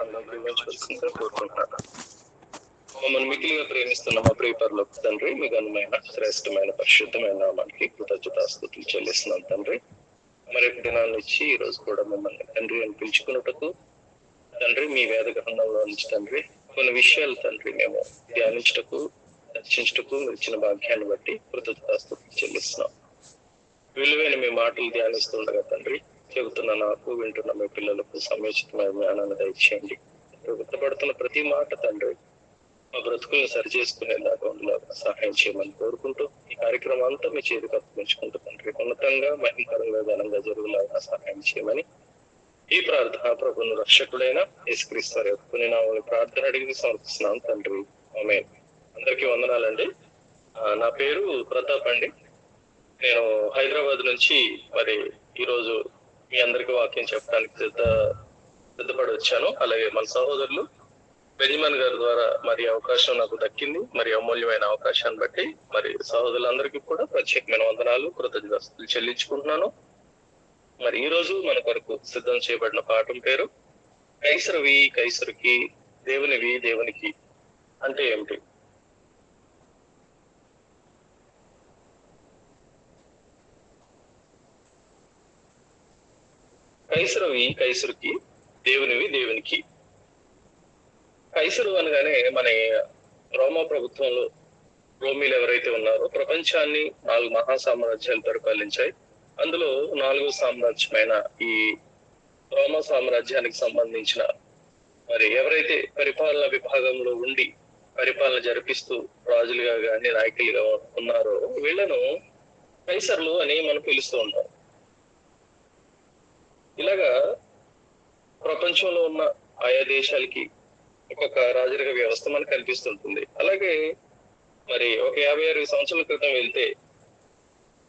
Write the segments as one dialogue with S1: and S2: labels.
S1: ప్రార్థనలోకి ఇవ్వవలసిందిగా కోరుకుంటున్నాను. మమ్మల్ని మిగిలిగా ప్రేమిస్తున్న మా ప్రియ పరలోక తండ్రి, మీ ఘనమైన శ్రేష్టమైన పరిశుద్ధమైన నామానికి కృతజ్ఞతాస్తుతులు చెల్లిస్తున్నాం తండ్రి. మరొక దినాన్ని ఇచ్చి ఈ రోజు కూడా మిమ్మల్ని తండ్రి అని పిలుచుకున్నటకు తండ్రి, మీ వేద గ్రంథంలో నుంచి తండ్రి కొన్ని విషయాలు తండ్రి మేము ధ్యానించటకు దర్శించటకు ఇచ్చిన భాగ్యాన్ని బట్టి కృతజ్ఞతాస్తుతులు చెల్లిస్తున్నాం. విలువైన మీ మాటలు ధ్యానిస్తుండగా తండ్రి, చెబుతున్న నాకు వింటున్న మీ పిల్లలకు సమయోచితమైన జ్ఞానాన్ని దయచేయండి. విత్తబడుతున్న ప్రతి మాట తండ్రి మా బ్రతుకులను సరి చేసుకునేలాగా ఉండేలాగా సహాయం చేయమని కోరుకుంటూ ఈ కార్యక్రమం అంతా మీ చేతికి అప్పగించుకుంటూ తండ్రి ఉన్నతంగా మహిమకరంగా ఘనంగా జరుగులాగా సహాయం చేయమని ఈ ప్రార్థన ప్రభుని రక్షకుడైన యేసుక్రీస్తు వారి యొక్క నామములో ప్రార్థన అడిగి సమర్పిస్తున్నాం తండ్రి. ఆమేన్. అందరికీ వందనాలండి. నా పేరు ప్రతాప్ అండి. నేను హైదరాబాద్ నుంచి మరి ఈరోజు మీ అందరికీ వాక్యం చెప్పడానికి సిద్ధపడి వచ్చాను. అలాగే మన సహోదరులు బెంజమిన్ గారి ద్వారా మరి అవకాశం నాకు దక్కింది. మరి అమూల్యమైన అవకాశాన్ని బట్టి మరి సహోదరులందరికీ కూడా ప్రత్యేకమైన వందనాలు, కృతజ్ఞతలు చెల్లించుకుంటున్నాను. మరి ఈ రోజు మన కొరకు సిద్ధం చేయబడిన పాఠం పేరు కైసరువి కైసరుకి, దేవునివి దేవునికి అంటే ఏమిటి? కైసరువి కైసరుకి, దేవునివి దేవునికి. కైసరు అనగానే మన రోమా ప్రభుత్వంలో రోమీలు ఎవరైతే ఉన్నారో ప్రపంచాన్ని 4 మహాసామ్రాజ్యాలు పరిపాలించాయి. అందులో 4వ సామ్రాజ్యమైన ఈ రోమా సామ్రాజ్యానికి సంబంధించిన మరి ఎవరైతే పరిపాలన విభాగంలో ఉండి పరిపాలన జరిపిస్తూ రాజులుగా కానీ నాయకులుగా ఉన్నారో వీళ్ళను కైసర్లు అని మనం పిలుస్తూ ఉంటాం. ఇలాగా ప్రపంచంలో ఉన్న ఆయా దేశాలకి ఒక్కొక్క రాజరిక వ్యవస్థ మనకు కనిపిస్తుంటుంది. అలాగే మరి ఒక 50-60 సంవత్సరాల క్రితం వెళ్తే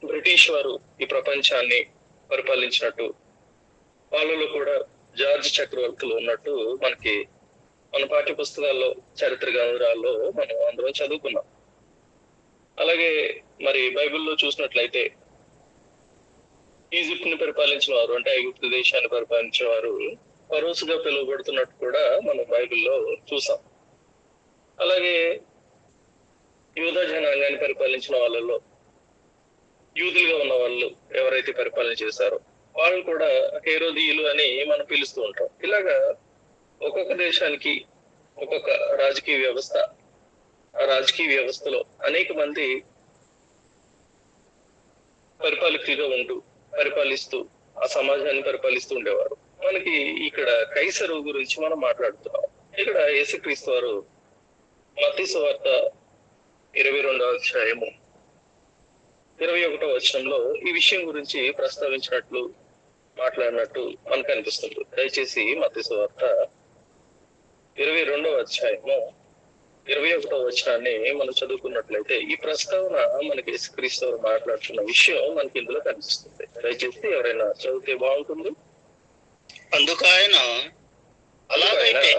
S1: బ్రిటిష్ వారు ఈ ప్రపంచాన్ని పరిపాలించినట్టు, వాళ్ళలో కూడా జార్జ్ చక్రవర్తులు ఉన్నట్టు మనకి మన పాఠ్య పుస్తకాల్లో చరిత్ర గ్రంథాల్లో మనం అందరం చదువుకున్నాం. అలాగే మరి బైబిల్లో చూసినట్లయితే ఈజిప్ట్ ని పరిపాలించిన వారు అంటే ఐగుప్తు దేశాన్ని పరిపాలించిన వారు ఫరోస్గా పిలువబడుతున్నట్టు కూడా మనం బైబిల్లో చూసాం. అలాగే యూదా జనాంగాన్ని పరిపాలించిన వాళ్ళలో యూదులుగా ఉన్న వాళ్ళు ఎవరైతే పరిపాలన చేశారో వాళ్ళు కూడా హేరోదీయులు అని మనం పిలుస్తూ ఉంటాం. ఇలాగా ఒక్కొక్క దేశానికి ఒక్కొక్క రాజకీయ వ్యవస్థ, ఆ రాజకీయ వ్యవస్థలో అనేక మంది పరిపాలకులుగా ఉంటూ పరిపాలిస్తూ ఆ సమాజాన్ని పరిపాలిస్తూ ఉండేవారు. మనకి ఇక్కడ కైసరు గురించి మనం మాట్లాడుతున్నాం. ఇక్కడ యేసుక్రీస్తు వారు మత్తయి సువార్త 22వ అధ్యాయము 21వ వచనంలో ఈ విషయం గురించి ప్రస్తావించినట్లు మాట్లాడినట్టు మనకు అనిపిస్తుంది. దయచేసి మత్తయి సువార్త 22వ అధ్యాయము 21వ వచనాన్ని మనం చదువుకున్నట్లయితే ఈ ప్రస్తావన మనకి యేసుక్రీస్తు వారు మాట్లాడుతున్న విషయం మనకి ఇందులో కనిపిస్తుంది. దయచేసి ఎవరైనా చదివితే బాగుంటుంది.
S2: అందుకు ఆయన అలాగైతే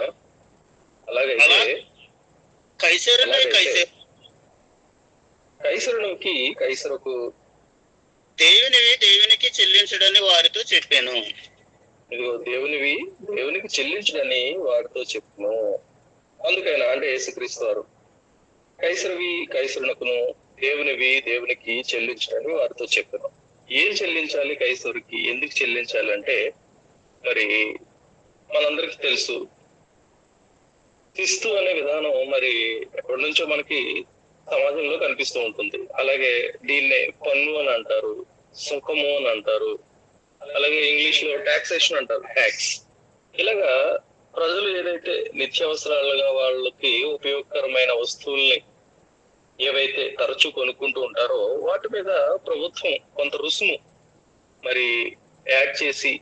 S1: కైసరునికి కైసరుకు,
S2: దేవునివి దేవునికి చెల్లించడని వారితో చెప్పాను.
S1: ఇదిగో దేవునివి దేవునికి చెల్లించడని వారితో చెప్పును. అందుకైనా అంటే యేసుక్రీస్తు వారు కైసరువి కైసరునకును, దేవునివి దేవునికి చెల్లించడని వారితో చెప్పాను. ఏం చెల్లించాలి కైసరుకి, ఎందుకు చెల్లించాలి అంటే మరి మనందరికి తెలుసు శిస్తు అనే విధానం మరి ఎప్పటి నుంచో మనకి సమాజంలో కనిపిస్తూ ఉంటుంది. అలాగే దీన్నే పన్ను అని అంటారు, సుంకము అని అంటారు, అలాగే ఇంగ్లీష్ లో టాక్సేషన్ అంటారు, ట్యాక్స్. ఇలాగా ప్రజలు ఏదైతే నిత్యావసరాలుగా వాళ్ళకి ఉపయోగకరమైన వస్తువుల్ని ఏవైతే తరచూ కొనుక్కుంటూ ఉంటారో వాటి మీద ప్రభుత్వం కొంత రుసుము మరి యాడ్ చేసి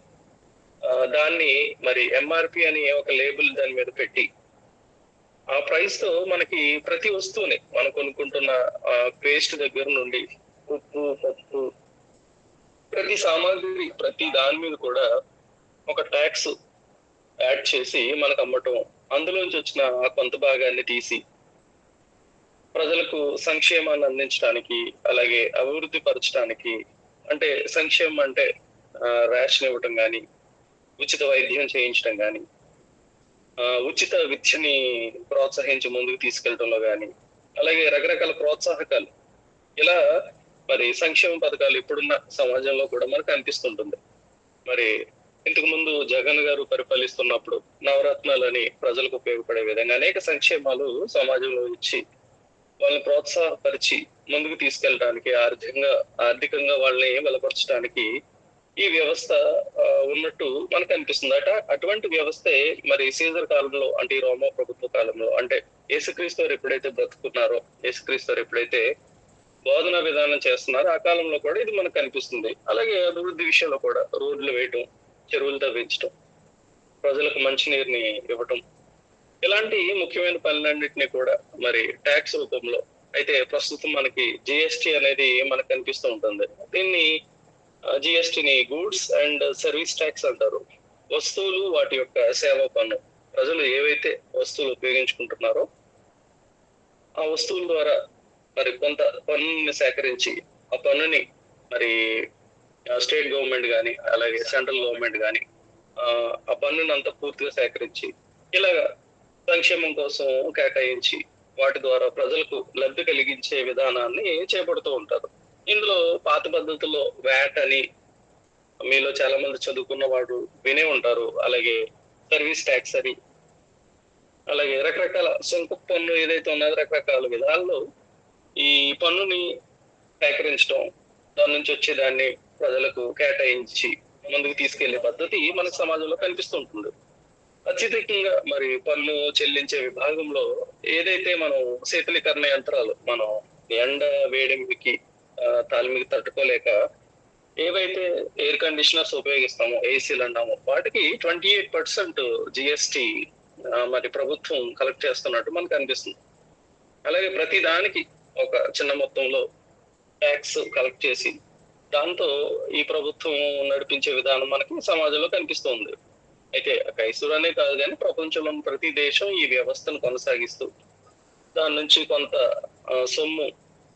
S1: దాన్ని మరి ఎంఆర్పి అని ఒక లేబుల్ దాని మీద పెట్టి ఆ ప్రైస్ తో మనకి ప్రతి వస్తువుని మనం కొనుక్కుంటున్న పేస్ట్ దగ్గర నుండి ఉప్పు, పప్పు, ప్రతి సామాగ్రి ప్రతి దాని మీద కూడా ఒక ట్యాక్స్ యాడ్ చేసి మనకు అమ్మటం, అందులోంచి వచ్చిన కొంత భాగాన్ని తీసి ప్రజలకు సంక్షేమాన్ని అందించడానికి అలాగే అభివృద్ధి పరచడానికి, అంటే సంక్షేమం అంటే రేషన్ ఇవ్వటం కానీ, ఉచిత వైద్యం చేయించడం కానీ, ఉచిత విద్యని ప్రోత్సహించి ముందుకు తీసుకెళ్లడంలో కానీ, అలాగే రకరకాల ప్రోత్సాహకాలు, ఇలా మరి సంక్షేమ పథకాలు ఇప్పుడున్న సమాజంలో కూడా మనకు అనిపిస్తుంటుంది. మరి ఇంతకు ముందు జగన్ గారు పరిపాలిస్తున్నప్పుడు నవరత్నాలని ప్రజలకు ఉపయోగపడే విధంగా అనేక సంక్షేమాలు సమాజంలో ఇచ్చి వాళ్ళని ప్రోత్సాహపరిచి ముందుకు తీసుకెళ్ళడానికి, ఆర్థికంగా వాళ్ళని బలపరచడానికి ఈ వ్యవస్థ ఉన్నట్టు మనకు అనిపిస్తుంది. అటువంటి వ్యవస్థే మరి సీజర్ కాలంలో, అంటే ఈ రోమా ప్రభుత్వ కాలంలో, అంటే యేసుక్రీస్తు వారు ఎప్పుడైతే బ్రతుకున్నారో, యేసుక్రీస్తు వారు ఎప్పుడైతే బోధన విధానం చేస్తున్నారో ఆ కాలంలో కూడా ఇది మనకు కనిపిస్తుంది. అలాగే అభివృద్ధి విషయంలో కూడా రోడ్లు వేయటం, చెరువులు తవ్వించడం, ప్రజలకు మంచినీరుని ఇవ్వటం, ఇలాంటి ముఖ్యమైన పనులన్నింటినీ కూడా మరి ట్యాక్స్ రూపంలో, అయితే ప్రస్తుతం మనకి జిఎస్టి అనేది మనకు కనిపిస్తూ ఉంటుంది. దీన్ని జిఎస్టిని గూడ్స్ అండ్ సర్వీస్ ట్యాక్స్ అంటారు. వస్తువులు వాటి యొక్క సేవా పన్ను. ప్రజలు ఏవైతే వస్తువులు ఉపయోగించుకుంటున్నారో ఆ వస్తువుల ద్వారా మరి కొంత పన్నుని సేకరించి, ఆ పన్నుని మరి స్టేట్ గవర్నమెంట్ కానీ అలాగే సెంట్రల్ గవర్నమెంట్ కానీ ఆ పన్నుని అంతా పూర్తిగా సేకరించి ఇలాగా సంక్షేమం కోసం కేటాయించి వాటి ద్వారా ప్రజలకు లబ్ధి కలిగించే విధానాన్ని చేపడుతూ ఉంటారు. ఇందులో పాత పద్ధతుల్లో వ్యాట్ అని మీలో చాలా మంది చదువుకున్న వాడు వినే ఉంటారు. అలాగే సర్వీస్ ట్యాక్స్ అని, అలాగే రకరకాల సుంక పన్ను ఏదైతే ఉన్నదో రకరకాల విధాల్లో ఈ పన్నుని సేకరించడం, దాని నుంచి వచ్చేదాన్ని ప్రజలకు కేటాయించి ముందుకు తీసుకెళ్లే పద్ధతి మన సమాజంలో కనిపిస్తుంటుంది. అత్యధికంగా మరి పన్ను చెల్లించే విభాగంలో ఏదైతే మనం శీతలీకరణ యంత్రాలు, మనం ఎండ వేడిమికి తాలిమికి తట్టుకోలేక ఏవైతే ఎయిర్ కండిషనర్స్ ఉపయోగిస్తామో, ఏసీలు అన్నామో, వాటికి 28% జిఎస్టి మరి ప్రభుత్వం కలెక్ట్ చేస్తున్నట్టు మనకు అనిపిస్తుంది. అలాగే ప్రతి దానికి ఒక చిన్న మొత్తంలో ట్యాక్స్ కలెక్ట్ చేసి దాంతో ఈ ప్రభుత్వం నడిపించే విధానం మనకి సమాజంలో కనిపిస్తుంది. అయితే క్రైస్తవులనే కాదు కానీ ప్రపంచంలో ప్రతి దేశం ఈ వ్యవస్థను కొనసాగిస్తూ దాని నుంచి కొంత సొమ్ము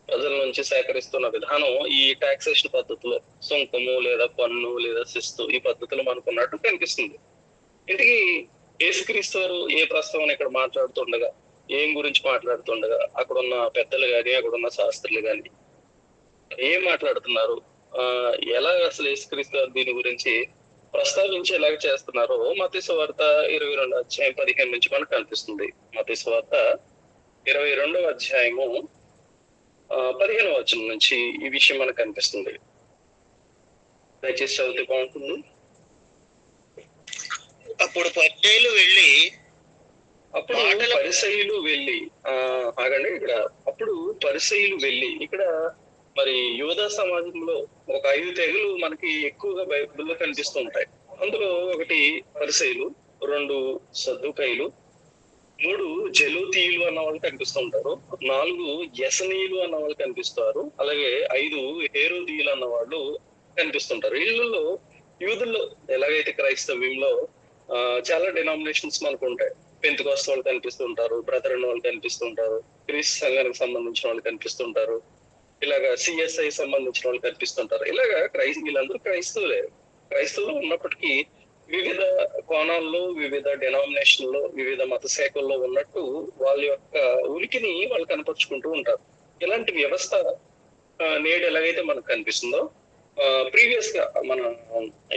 S1: ప్రజల నుంచి సేకరిస్తున్న విధానం ఈ టాక్సేషన్ పద్ధతిలో, సుంకము లేదా పన్ను లేదా శిస్తు, ఈ పద్ధతులు మనకున్నట్టు కనిపిస్తుంది. ఇంటికి యేసుక్రీస్తు వారు ఏ ప్రస్తావన ఇక్కడ మాట్లాడుతుండగా, ఏం గురించి మాట్లాడుతుండగా అక్కడున్న పెద్దలు కానీ అక్కడున్న శాస్త్రులు కానీ ఏం మాట్లాడుతున్నారు, ఎలా అసలు యేసుక్రీస్తు వారు దీని గురించి ప్రస్తావించేలాగా చేస్తున్నారో మత్తయి సువార్త 22:15 నుంచి మనకు కనిపిస్తుంది. మత్తయి సువార్త 22 15 నుంచి ఈ విషయం మనకు కనిపిస్తుంది. దయచేసి చదివితే బాగుంటుంది.
S2: అప్పుడు పరిసయ్యులు వెళ్ళి
S1: ఆగండి, అప్పుడు పరిసయ్యులు వెళ్ళి, ఇక్కడ మరి యూదా సమాజంలో ఒక 5 తెగలు మనకి ఎక్కువగా బైబిల్లో కనిపిస్తూ ఉంటాయి. అందులో 1 పరిసయ్యులు, 2 సద్దూకయ్యులు, 3 జెలోతీయులు అన్న వాళ్ళు కనిపిస్తూ ఉంటారు, 4 యసనీయులు అన్న వాళ్ళు కనిపిస్తారు, అలాగే 5 హేరోదీయులు అన్న వాళ్ళు కనిపిస్తుంటారు. వీళ్ళలో యూదుల్లో ఎలాగైతే క్రైస్తవ్యంలో చాలా డినామినేషన్స్ మనకు ఉంటాయి. పెంతెకోస్తు వాళ్ళు కనిపిస్తుంటారు, బ్రదరన్ వాళ్ళు కనిపిస్తుంటారు, క్రీస్తు సంఘానికి సంబంధించిన వాళ్ళు కనిపిస్తుంటారు, ఇలాగా సిఎస్ఐ సంబంధించిన వాళ్ళు కనిపిస్తుంటారు. ఇలాగా వీళ్ళందరూ క్రైస్తవులు ఉన్నప్పటికీ వివిధ కోణాల్లో, వివిధ డినామినేషన్లో, వివిధ మత శాఖల్లో ఉన్నట్టు వాళ్ళ యొక్క ఉనికిని వాళ్ళు కనపరుచుకుంటూ ఉంటారు. ఇలాంటి వ్యవస్థ నేడు ఎలాగైతే మనకు కనిపిస్తుందో ప్రీవియస్ గా మన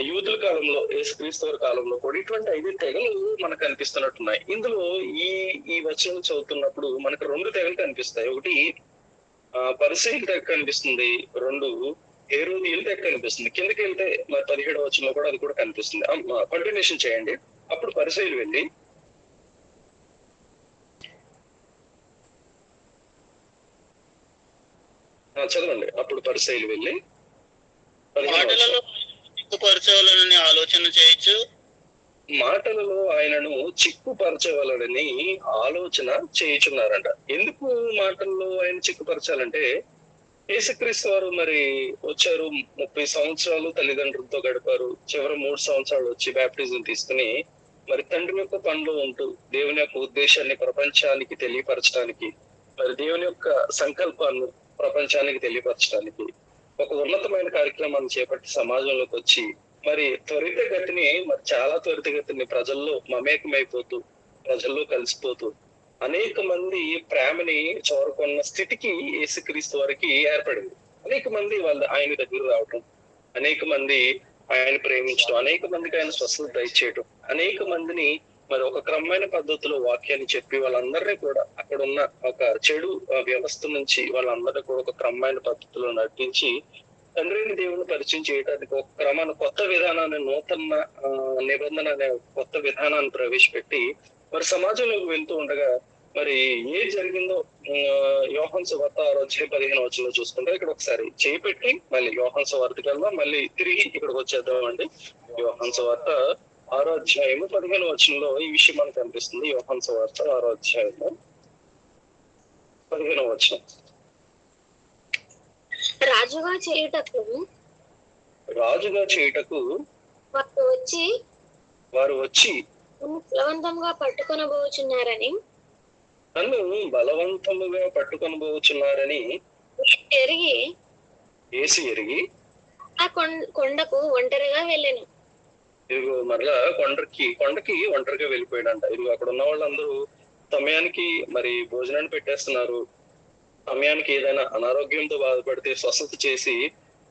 S1: యూదుల కాలంలో, యేసుక్రీస్తు వారి కాలంలో కూడా ఇటువంటి 5 తెగలు మనకు కనిపిస్తున్నట్టున్నాయి. ఇందులో ఈ వచనం చదువుతున్నప్పుడు మనకు 2 తెగలు కనిపిస్తాయి. ఒకటి పరిసయ్యుల తెగ కనిపిస్తుంది, 2 హేరోదీయుల తెగ కనిపిస్తుంది. కిందకి వెళ్తే మరి 17వ వచనంలో కూడా అది కూడా కనిపిస్తుంది. కంటిన్యూషన్ చేయండి. అప్పుడు పరిసయ్యులు వెళ్ళి చదవండి. అప్పుడు పరిసయ్యులు వెళ్ళి మాటలలో ఆయనను చిక్కుపరచవలనని ఆలోచన చేయుచున్నారంట. ఎందుకు మాటల్లో ఆయన చిక్కుపరచాలంటే, యేసుక్రీస్తు వారు మరి వచ్చారు, 30 సంవత్సరాలు తల్లిదండ్రులతో గడిపారు, చివరి 3 సంవత్సరాలు వచ్చి బ్యాప్టిజం తీసుకుని మరి తండ్రి యొక్క పనిలో ఉంటూ దేవుని యొక్క ఉద్దేశాన్ని ప్రపంచానికి తెలియపరచడానికి, మరి దేవుని యొక్క సంకల్పాన్ని ప్రపంచానికి తెలియపరచడానికి ఒక ఉన్నతమైన కార్యక్రమాన్ని చేపట్టి సమాజంలోకి వచ్చి మరి చాలా త్వరితగతిని ప్రజల్లో మమేకమైపోతూ ప్రజల్లో కలిసిపోతూ అనేక మంది ప్రేమని కోరుకున్న స్థితికి యేసుక్రీస్తు వారికి ఏర్పడింది. అనేక మంది వాళ్ళు ఆయన దగ్గర రావటం, అనేక మంది ఆయన ప్రేమించడం, అనేక మందికి ఆయన స్వస్థత దయచేయటం, అనేక మందిని మరి ఒక క్రమమైన పద్ధతిలో వాక్యాన్ని చెప్పి వాళ్ళందరినీ కూడా అక్కడ ఉన్న ఒక చెడు వ్యవస్థ నుంచి వాళ్ళందరినీ కూడా ఒక క్రమమైన పద్ధతిలో నడిపించి తండ్రిని దేవుని పరిచయం చేయడానికి ఒక క్రమాన్ని, కొత్త విధానాన్ని, నూతన నిబంధన అనే కొత్త విధానాన్ని ప్రవేశపెట్టి మరి సమాజంలోకి వెళ్తూ ఉండగా మరి ఏం జరిగిందో యోహాను సువార్త 6:15 చూసుకుంటే, ఇక్కడ ఒకసారి చేయి పెట్టి మళ్ళీ యోహాను సువార్తకి వెళ్దాం, మళ్ళీ తిరిగి ఇక్కడికి వచ్చేద్దాం అండి. యోహాను సువార్త 6:15 ఈ విషయం మనకు కనిపిస్తుంది. యోహాను సువార్త 6:15.
S3: రాజుగా చేయుటకు
S1: వారు వచ్చి
S3: బలవంతంగా పట్టుకొనబోచున్నారని
S1: యేసు ఎరిగి
S3: ఆ కొండకు ఒంటరిగా వెళ్ళాను.
S1: ఇదిగో మరలా కొండకి ఒంటరిగా వెళ్ళిపోయాడంట. ఇదిగో అక్కడ ఉన్న వాళ్ళందరూ సమయానికి మరి భోజనాన్ని పెట్టేస్తున్నారు. సమయానికి ఏదైనా అనారోగ్యంతో బాధపడితే స్వస్థత చేసి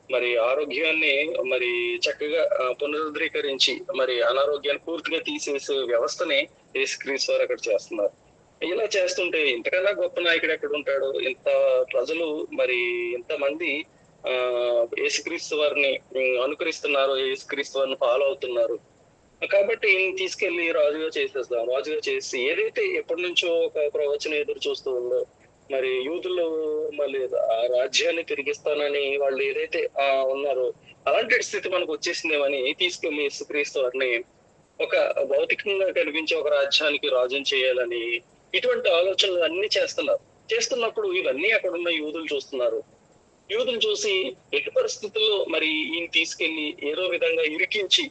S1: మరి ఆరోగ్యాన్ని మరి చక్కగా పునరుద్ధరీకరించి మరి అనారోగ్యాన్ని పూర్తిగా తీసేసే వ్యవస్థని యేసుక్రీస్తు వారు అక్కడ చేస్తున్నారు. ఇలా చేస్తుంటే ఇంతకన్నా గొప్ప నాయకుడు ఎక్కడ ఉంటాడు? ఇంత ప్రజలు మరి ఇంతమంది యేసుక్రీస్తు వారిని అనుకరిస్తున్నారు, యేసుక్రీస్తు వారిని ఫాలో అవుతున్నారు. కాబట్టి ఈయన తీసుకెళ్లి రాజుగా చేసేస్తాం. రాజుగా చేసి ఏదైతే ఎప్పటి నుంచో ఒక ప్రవచనం ఎదురు చూస్తూ ఉందో, మరి యూదులు మళ్ళీ ఆ రాజ్యాన్ని తిరిగిస్తానని వాళ్ళు ఏదైతే ఉన్నారో అలాంటి స్థితి మనకు వచ్చేసిందేమని తీసుకెళ్లి యేసుక్రీస్తు వారిని ఒక భౌతికంగా కనిపించే ఒక రాజ్యానికి రాజుని చేయాలని ఇటువంటి ఆలోచనలు అన్ని చేస్తున్నప్పుడు ఇవన్నీ అక్కడ ఉన్న యూదులు చూస్తున్నారు. యూదులు చూసి ఎట్టి పరిస్థితుల్లో మరి ఈయన తీసుకెళ్లి ఏదో విధంగా ఇరికించి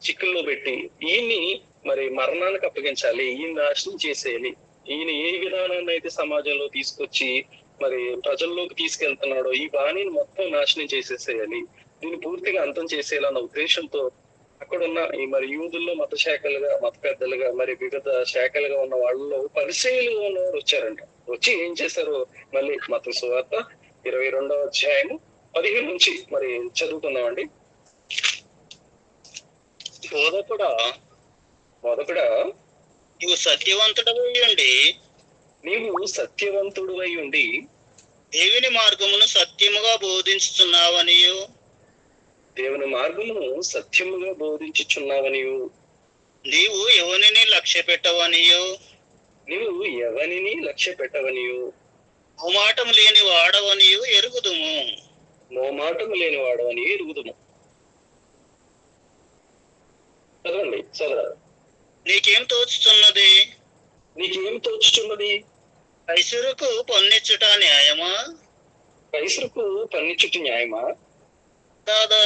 S1: చిక్కుల్లో పెట్టి ఈయన్ని మరి మరణానికి అప్పగించాలి, ఈయన నాశనం చేసేయాలి, ఈయన ఏ విధానాన్ని అయితే సమాజంలో తీసుకొచ్చి మరి ప్రజల్లోకి తీసుకెళ్తున్నాడో ఈ బాణిని మొత్తం నాశనం చేసేసేయాలి, దీన్ని పూర్తిగా అంతం చేసేయాలన్న ఉద్దేశంతో అక్కడున్న ఈ మరి యూదుల్లో మత పెద్దలుగా మరి వివిధ శాఖలుగా ఉన్న వాళ్ళలో పరిచయులుగా ఉన్నవారు వచ్చారంట. వచ్చి ఏం చేశారు? మళ్ళీ మత్తయి సువార్త 22:15 మరి చదువుకున్నామండి.
S2: బోధకుడా నీవు
S1: సత్యవంతుడవై ఉండి
S2: దేవుని మార్గమును సత్యముగా బోధించుచున్నావనియు నీవు ఎవనిని లక్ష్య పెట్టవనియు మోమాటము లేని వాడవనియు ఎరుగుదుము.
S1: చదవండి.
S2: నీకేం తోచుచున్నది? కైసరుకు పన్నిచ్చుట న్యాయమా? కాదా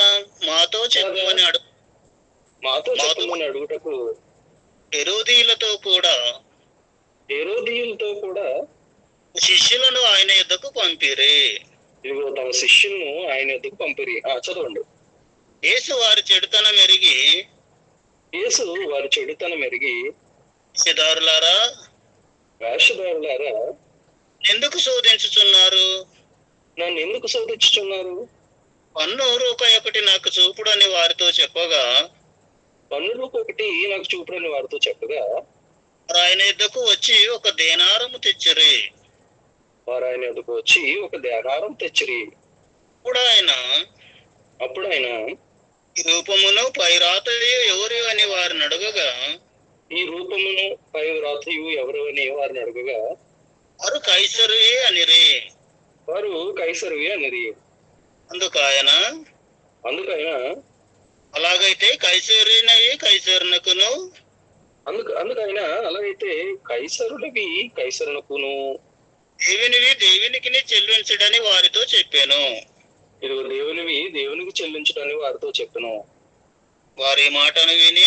S2: మాతో చెప్పమని
S1: అడుగుటకు
S2: హెరోదీయులతో కూడా శిష్యులను ఆయన యొద్దకు పంపిరి.
S1: ఇదిగో తమ శిష్యులను ఆయన యొద్దకు పంపిరి. చదవండి.
S2: యేసు వారి చెడుతనం ఎరిగి వేషధారులారా ఎందుకు శోధించుచున్నారు?
S1: నన్ను ఎందుకు శోధించుచున్నారు?
S2: పన్ను రూపాయి ఒకటి నాకు చూపుడని వారితో చెప్పగా ఆయన యొద్దకు వచ్చి ఒక దేనారము తెచ్చిరి.
S1: అప్పుడు ఆయన
S2: ఈ రూపమును పై రాతయు ఎవరు అని వారిని అడగగా వారు కైసరుయే అనిరి. అందుకు ఆయన అలాగైతే
S1: కైసరులవి కైసరునకును
S2: దేవునివి దేవునికి చెల్లించడని వారితో చెప్పాను.
S1: ఇదిగో దేవునివి దేవునికి చెల్లించడని వారితో చెప్పాను.
S2: వారి మాటను విని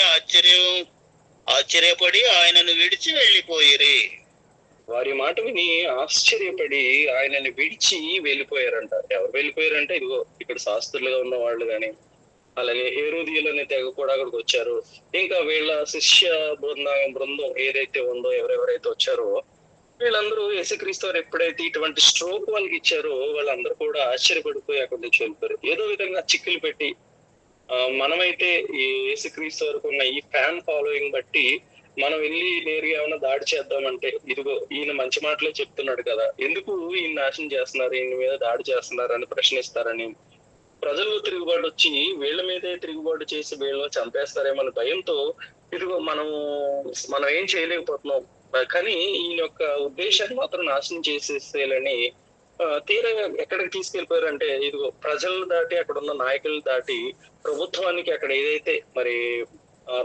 S2: ఆశ్చర్యపడి ఆయనను విడిచి వెళ్ళిపోయిరి.
S1: వెళ్ళిపోయారంట. ఎవరు వెళ్ళిపోయారంటే ఇదిగో ఇక్కడ శాస్త్రులుగా ఉన్న వాళ్ళు గాని అలాగే హేరోదీయులనే తెగ కూడా అక్కడికి వచ్చారు. ఇంకా వీళ్ళ శిష్య బృందం ఏదైతే ఉందో, ఎవరెవరైతే వచ్చారో వీళ్ళందరూ యేసుక్రీస్తు వారు ఎప్పుడైతే ఇటువంటి స్ట్రోక్ వాళ్ళకి ఇచ్చారో వాళ్ళందరూ కూడా ఆశ్చర్యపడిపోయి అక్కడి నుంచి వెళ్ళిపోయారు. ఏదో విధంగా చిక్కులు పెట్టి మనమైతే ఈ యేసుక్రీస్తు వరకు ఉన్న ఈ ఫ్యాన్ ఫాలోయింగ్ బట్టి మనం వెళ్ళి నేరుగా ఏమైనా దాడి చేద్దామంటే, ఇదిగో ఈయన మంచి మాటలే చెప్తున్నాడు కదా, ఎందుకు ఈయన నాశనం చేస్తున్నారు, ఈయన మీద దాడి చేస్తున్నారు అని ప్రశ్నిస్తారని, ప్రజల్లో తిరుగుబాటు వచ్చి వీళ్ళ మీదే తిరుగుబాటు చేసి వీళ్ళని చంపేస్తారేమన్న భయంతో ఇదిగో మనం ఏం చేయలేకపోతున్నాం, కానీ ఈయన యొక్క ఉద్దేశాన్ని మాత్రం నాశనం చేసేసేయాలని తీరా ఎక్కడికి తీసుకెళ్లిపోయారంటే, ఇదిగో ప్రజలు దాటి అక్కడ ఉన్న నాయకులు దాటి ప్రభుత్వానికి, అక్కడ ఏదైతే మరి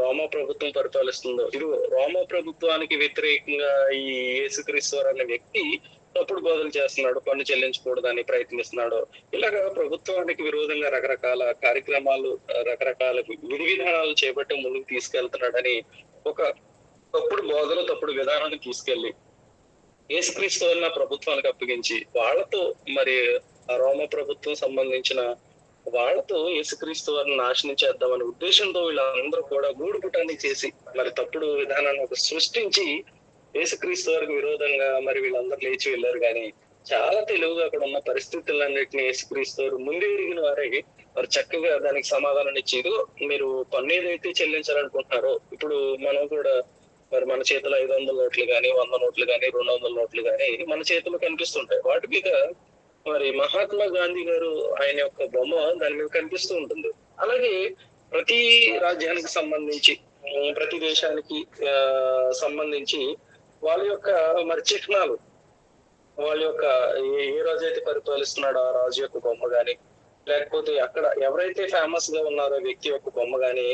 S1: రోమా ప్రభుత్వం పరిపాలిస్తుందో, ఇదిగో రోమా ప్రభుత్వానికి వ్యతిరేకంగా ఈ యేసుక్రీస్తు అనే వ్యక్తి తప్పుడు బోధలు చేస్తున్నాడు, పన్ను చెల్లించకూడదని ప్రయత్నిస్తున్నాడు. ఇలాగా ప్రభుత్వానికి విరోధంగా రకరకాల కార్యక్రమాలు, రకరకాల విధి విధానాలు చేపట్టి ముందుకు తీసుకెళ్తున్నాడని ఒక తప్పుడు బోధలు, తప్పుడు విధానాన్ని తీసుకెళ్లి యేసుక్రీస్తు వల్ల ప్రభుత్వానికి అప్పగించి వాళ్ళతో మరి ఆ రోమ ప్రభుత్వం సంబంధించిన వాళ్ళతో యేసుక్రీస్తు వారిని నాశనం చేద్దామనే ఉద్దేశంతో వీళ్ళందరూ కూడా గూడుపుటాన్ని చేసి మరి తప్పుడు విధానాన్ని ఒక సృష్టించి యేసుక్రీస్తు వారికి విరోధంగా మరి వీళ్ళందరూ లేచి వెళ్ళారు. కానీ చాలా తెలివిగా అక్కడ ఉన్న పరిస్థితులన్నింటినీ యేసుక్రీస్తు వారు ముందే ఎరిగిన వారే మరి చక్కగా దానికి సమాధానం ఇచ్చి, ఇదిగో మీరు పన్ను ఏదైతే చెల్లించాలనుకుంటున్నారో, ఇప్పుడు మనం కూడా మరి మన చేతిలో 500 నోట్లు కానీ, 100 నోట్లు కానీ, 200 నోట్లు కానీ మన చేతిలో కనిపిస్తుంటాయి. వాటి మీద మరి మహాత్మా గాంధీ గారు ఆయన యొక్క బొమ్మ దాని మీద కనిపిస్తూ ఉంటుంది. అలాగే ప్రతి రాజ్యానికి సంబంధించి, ప్రతి దేశానికి సంబంధించి వాళ్ళ యొక్క మరి చిహ్నాలు, వాళ్ళ యొక్క ఏ రాజు అయితే పరిపాలిస్తున్నాడో ఆ రాజు యొక్క బొమ్మ గాని, లేకపోతే అక్కడ ఎవరైతే ఫేమస్ గా ఉన్నారో వ్యక్తి యొక్క బొమ్మ గాని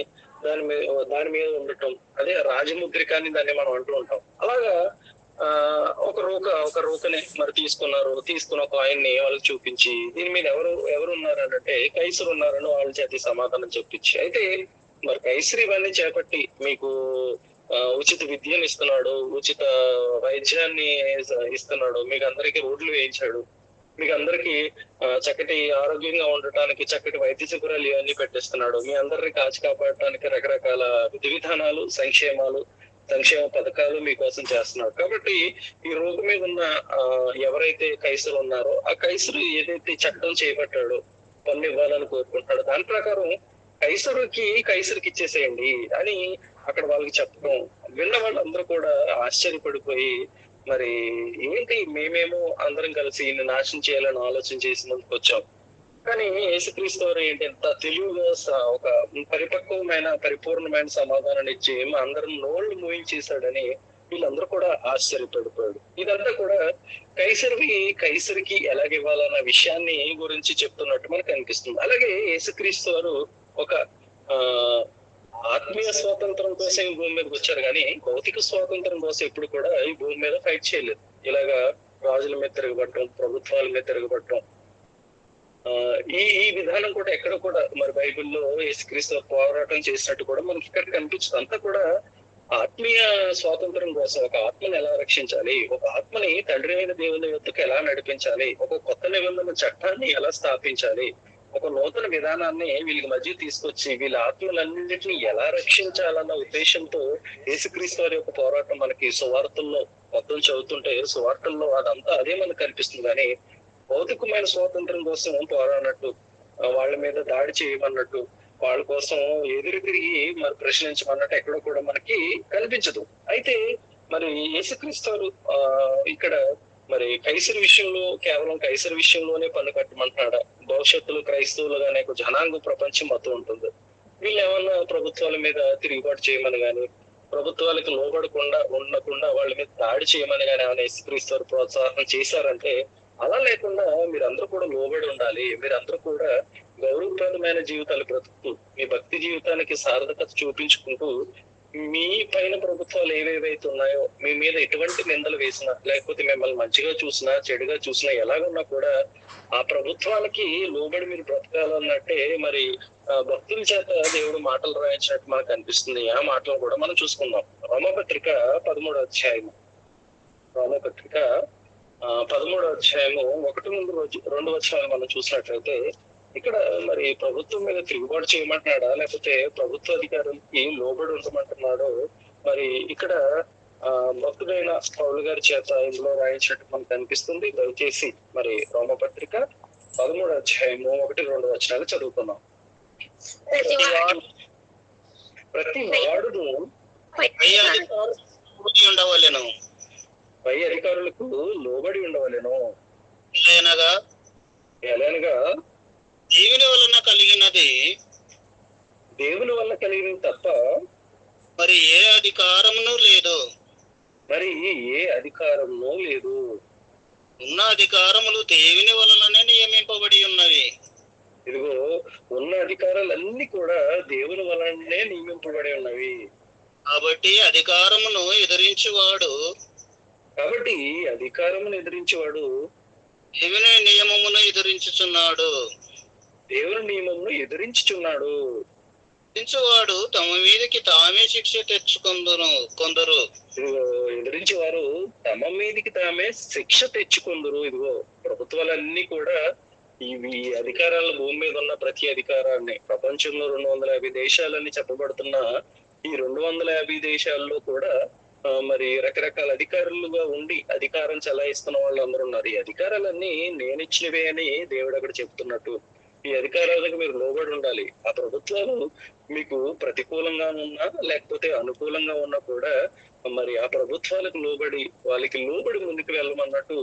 S1: దాని మీద ఉండటం, అదే రాజముద్రిక అని దాన్ని మనం అంటూ ఉంటాం. అలాగా ఒక రూకని మరి తీసుకున్న కాయిన్ ని వాళ్ళకి చూపించి, దీని మీద ఎవరు ఉన్నారనంటే కైసరు ఉన్నారని వాళ్ళ చేతి సమాధానం చెప్పించి, అయితే మరి కైసరు ఇవన్నీ చేపట్టి మీకు ఉచిత విద్యను ఇస్తున్నాడు, ఉచిత వైద్యాన్ని ఇస్తున్నాడు, మీకు అందరికీ రోడ్లు వేయించాడు, మీకు అందరికి చక్కటి ఆరోగ్యంగా ఉండటానికి చక్కటి వైద్య శిబిరాలు ఇవన్నీ పెట్టిస్తున్నాడు, మీ అందరిని కాచి కాపాడటానికి రకరకాల విధి విధానాలు, సంక్షేమ పథకాలు మీకోసం చేస్తున్నాడు. కాబట్టి ఈ రోడ్డు మీద ఉన్న ఎవరైతే కైసరు ఉన్నారో ఆ కైసరు ఏదైతే చట్టం చేపట్టాడో, పన్ను ఇవ్వాలని కోరుకుంటున్నాడు, దాని ప్రకారం కైసరుకి ఇచ్చేసేయండి అని అక్కడ వాళ్ళకి చెప్పడం విన్న వాళ్ళందరూ కూడా ఆశ్చర్యపడిపోయి, మరి ఏంటి మేమేమో అందరం కలిసి నాశనం చేయాలని ఆలోచన చేసినందుకు వచ్చాం, కానీ యేసుక్రీస్తు వారు ఏంటి ఎంత తెలివిగా ఒక పరిపూర్ణమైన సమాధానాన్ని ఇచ్చి మా అందరం నోళ్లు మూయించేశాడని వీళ్ళందరూ కూడా ఆశ్చర్యపడిపోయాడు. ఇదంతా కూడా కైసరికి ఎలాగివ్వాలన్న విషయాన్ని గురించి చెప్తున్నట్టు మనకు అనిపిస్తుంది. అలాగే యేసుక్రీస్తు వారు ఒక ఆత్మీయ స్వాతంత్రం కోసం ఈ భూమి మీదకి వచ్చారు, కానీ భౌతిక స్వాతంత్రం కోసం ఎప్పుడు కూడా ఈ భూమి మీద ఫైట్ చేయలేదు. ఇలాగా రాజుల మీద తిరగబడటం, ప్రభుత్వాల మీద తిరగబడటం, ఈ విధానం కూడా ఎక్కడ కూడా మరి బైబిల్లో యేసుక్రీస్తు పోరాటం చేసినట్టు కూడా మనకి ఇక్కడ కనిపించదు. అంతా కూడా ఆత్మీయ స్వాతంత్రం కోసం, ఒక ఆత్మని ఎలా రక్షించాలి, ఒక ఆత్మని తండ్రి అయిన దేవుని యొద్దకు ఎలా నడిపించాలి, ఒక కొత్త నిబంధన చట్టాన్ని ఎలా స్థాపించాలి, ఒక నూతన విధానాన్ని వీళ్ళకి మధ్య తీసుకొచ్చి వీళ్ళ ఆత్మలన్నింటినీ ఎలా రక్షించాలన్న ఉద్దేశంతో యేసుక్రీస్తు వారి యొక్క పోరాటం మనకి సువార్తల్లో మొత్తం చదువుతుంటే సువార్తల్లో అదంతా అదే మనకు కనిపిస్తుంది. కానీ భౌతికమైన స్వాతంత్రం కోసం పోరాడినట్టు, వాళ్ళ మీద దాడి చేయమన్నట్టు, వాళ్ళ కోసం ఎదురు తిరిగి మరి ప్రశ్నించమన్నట్టు ఎక్కడో కూడా మనకి కనిపించదు. అయితే మరి యేసుక్రీస్తు వారు ఇక్కడ మరి కైసరు విషయంలో కేవలం కైసరు విషయంలోనే పన్ను కట్టమంటున్నాడా, భవిష్యత్తులో క్రైస్తవులుగానే ఒక జనాంగ ప్రపంచం మొత్తం ఉంటుంది, వీళ్ళు ఏమన్నా ప్రభుత్వాల మీద తిరుగుబాటు చేయమని గాని, ప్రభుత్వాలకు ఉండకుండా వాళ్ళ మీద దాడి చేయమని గాని ఏమైనా యేసుక్రీస్తు వారు ప్రోత్సాహం చేశారంటే, అలా లేకుండా మీరందరూ కూడా లోబడి ఉండాలి, మీరందరూ కూడా గౌరవప్రదమైన జీవితాలు బ్రతుకుతూ మీ భక్తి జీవితానికి సార్థకత చూపించుకుంటూ మీ పైన ప్రభుత్వాలు ఏవేవైతే ఉన్నాయో మీ మీద ఎటువంటి నిందలు వేసినా, లేకపోతే మిమ్మల్ని మంచిగా చూసినా చెడుగా చూసినా ఎలాగున్నా కూడా ఆ ప్రభుత్వానికి లోబడి మీరు బ్రతకాలన్నట్టే మరి భక్తుల చేత దేవుడు మాటలు రాయించినట్టు మనకు అనిపిస్తుంది. ఆ మాటలు కూడా మనం చూసుకుందాం. రోమపత్రిక 13వ అధ్యాయము 13వ అధ్యాయము 1-2 వచనాలు మనం చూసినట్లయితే, ఇక్కడ మరి ప్రభుత్వం మీద తిరుగుబాటు చేయమంటున్నాడా, లేకపోతే ప్రభుత్వ అధికారులకి లోబడి ఉండమంటున్నాడో మరి ఇక్కడ భక్తుడైన పౌలు గారి చేత ఇందులో రాయించినట్టు మనకు అనిపిస్తుంది. దయచేసి మరి రోమపత్రిక 13వ అధ్యాయము 1-2 వచనాలు చదువుకున్నాం. ప్రతి వాడును
S2: ఉండవలెను,
S1: పై అధికారులకు లోబడి ఉండవలెను, ఎలానగా
S2: దేవుని వలన కలిగినది
S1: దేవుని వల్ల కలిగినది తప్ప
S2: మరి ఏ అధికారమును లేదు.
S1: మరి ఏ అధికారము లేదు.
S2: ఉన్న అధికారములు దేవుని వలననే నియమింపబడి ఉన్నవి.
S1: ఇదిగో ఉన్న అధికారాలన్నీ కూడా దేవుని వలనే నియమింపబడి ఉన్నవి.
S2: కాబట్టి అధికారమును ఎదిరించేవాడు దేవుని నియమమును ఎదిరించుచున్నాడు. ఎదిరించేవాడు తమ మీదకి తామే శిక్ష కొందరు.
S1: ఇదిగో ఎదిరించేవారు తమ మీదకి తామే శిక్ష తెచ్చుకుందరు. ఇదిగో ప్రభుత్వాలన్నీ కూడా ఇవి అధికారాల భూమి మీద ఉన్న ప్రతి అధికారాన్ని, ప్రపంచంలో 250 దేశాలని చెప్పబడుతున్న ఈ 250 దేశాల్లో కూడా మరి రకరకాల అధికారులుగా ఉండి అధికారం చలాయిస్తున్న వాళ్ళు అందరూ ఉన్నారు. ఈ అధికారాలన్నీ నేనిచ్చినవే అని దేవుడు అక్కడ చెప్తున్నట్టు ఈ అధికారాలకు మీరు లోబడి ఉండాలి. ఆ ప్రభుత్వాలు మీకు ప్రతికూలంగా ఉన్నా లేకపోతే అనుకూలంగా ఉన్నా కూడా మరి ఆ ప్రభుత్వాలకు వాళ్ళకి లోబడి ముందుకు వెళ్ళమన్నట్టు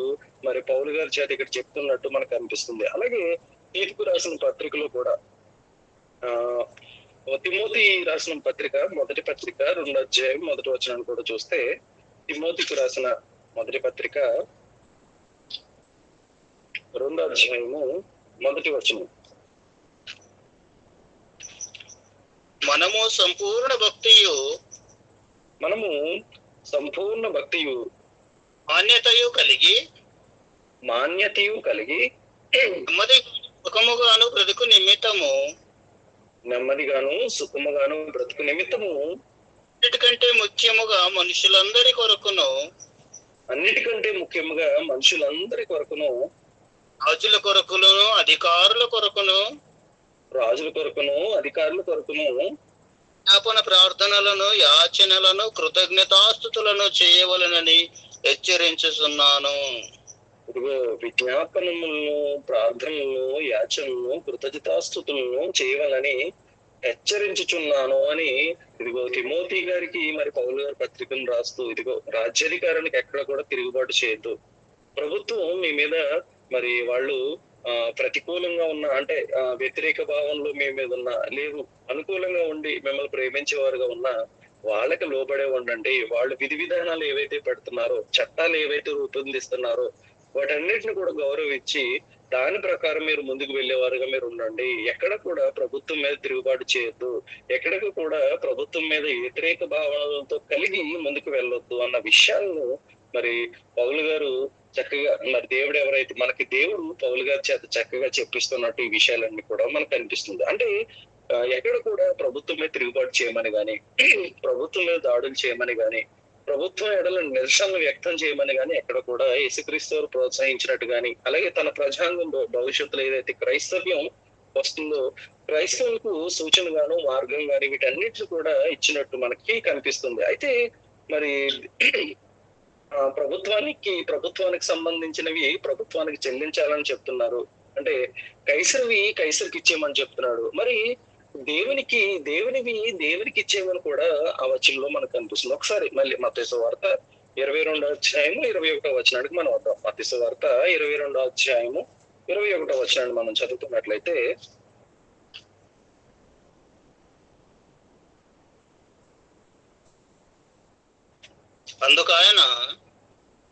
S1: మరి పౌలు గారి చేత ఇక్కడ చెప్తున్నట్టు మనకు అనిపిస్తుంది. అలాగే తీతుకు రాసిన పత్రికలో కూడా తిమోతి రాసిన పత్రిక, మొదటి పత్రిక 2వ అధ్యాయం 1వ వచనాన్ని కూడా చూస్తే, తిమోతికి రాసిన మొదటి పత్రిక 2వ అధ్యాయము 1వ వచనం,
S2: మనము సంపూర్ణ భక్తియు మాన్యతయు కలిగి నెమ్మదిగాను సుఖముగాను బ్రతుకు నిమిత్తము అన్నిటికంటే ముఖ్యముగా మనుషులందరి కొరకును రాజుల కొరకును అధికారుల కొరకును జ్ఞాపన ప్రార్థనలను, యాచనలను, కృతజ్ఞతాస్తుతులను చేయవలనని హెచ్చరించుచున్నాను. ఇదిగో విజ్ఞాపనములను, ప్రార్థనలను, యాచనలను, కృతజ్ఞతాస్తుతులను చేయవాలని హెచ్చరించుచున్నాను అని ఇదిగో తిమోతి గారికి మరి పౌలు గారి పత్రికను రాస్తూ, ఇదిగో రాజ్యాధికారానికి ఎక్కడ కూడా తిరుగుబాటు చేయొద్దు. ప్రభుత్వం మీ మీద మరి వాళ్ళు ప్రతికూలంగా ఉన్న, అంటే వ్యతిరేక భావంలో మీ మీద ఉన్న, లేదు అనుకూలంగా ఉండి మిమ్మల్ని ప్రేమించేవారుగా ఉన్నా వాళ్ళకి లోబడే ఉండండి. వాళ్ళు విధి విధానాలు ఏవైతే పెడుతున్నారో, చట్టాలు ఏవైతే రూపొందిస్తున్నారో వాటన్నిటిని కూడా గౌరవించి దాని ప్రకారం మీరు ముందుకు వెళ్ళేవారుగా మీరు ఉండండి. ఎక్కడ కూడా ప్రభుత్వం మీద తిరుగుబాటు చేయొద్దు, ఎక్కడికి కూడా ప్రభుత్వం మీద వ్యతిరేక భావనలతో కలిగి ముందుకు వెళ్ళొద్దు అన్న విషయాలను మరి పౌలు గారు చక్కగా, మరి దేవుడు పౌలు గారి చేత చక్కగా చెప్పిస్తున్నట్టు ఈ విషయాలన్నీ కూడా మనకు అనిపిస్తుంది. అంటే ఎక్కడ కూడా ప్రభుత్వం మీద తిరుగుబాటు చేయమని గాని, ప్రభుత్వం మీద దాడులు చేయమని గాని, ప్రభుత్వం ఎడల నిరసనలు వ్యక్తం చేయమని గాని ఎక్కడ కూడా యేసుక్రీస్తు వారు ప్రోత్సహించినట్టు గాని, అలాగే తన ప్రజాంగంలో భవిష్యత్తులో ఏదైతే క్రైస్తవ్యం వస్తుందో క్రైస్తవులకు సూచనగాను, మార్గం గాని వీటన్నిటిని కూడా ఇచ్చినట్టు మనకి కనిపిస్తుంది. అయితే మరి ప్రభుత్వానికి సంబంధించినవి ప్రభుత్వానికి చెల్లించాలని చెప్తున్నారు. అంటే కైసరికి ఇచ్చేయమని చెప్తున్నాడు. మరి దేవునికి ఇచ్చేయమని కూడా ఆ వచనంలో మనకు కనిపిస్తుంది. ఒకసారి మళ్ళీ మత్తయి సువార్త 22వ అధ్యాయము 21వ వచనానికి మనం వద్దాం. మత్తయి సువార్త 22వ అధ్యాయము 21వ వచనాన్ని మనం చదువుతున్నట్లయితే,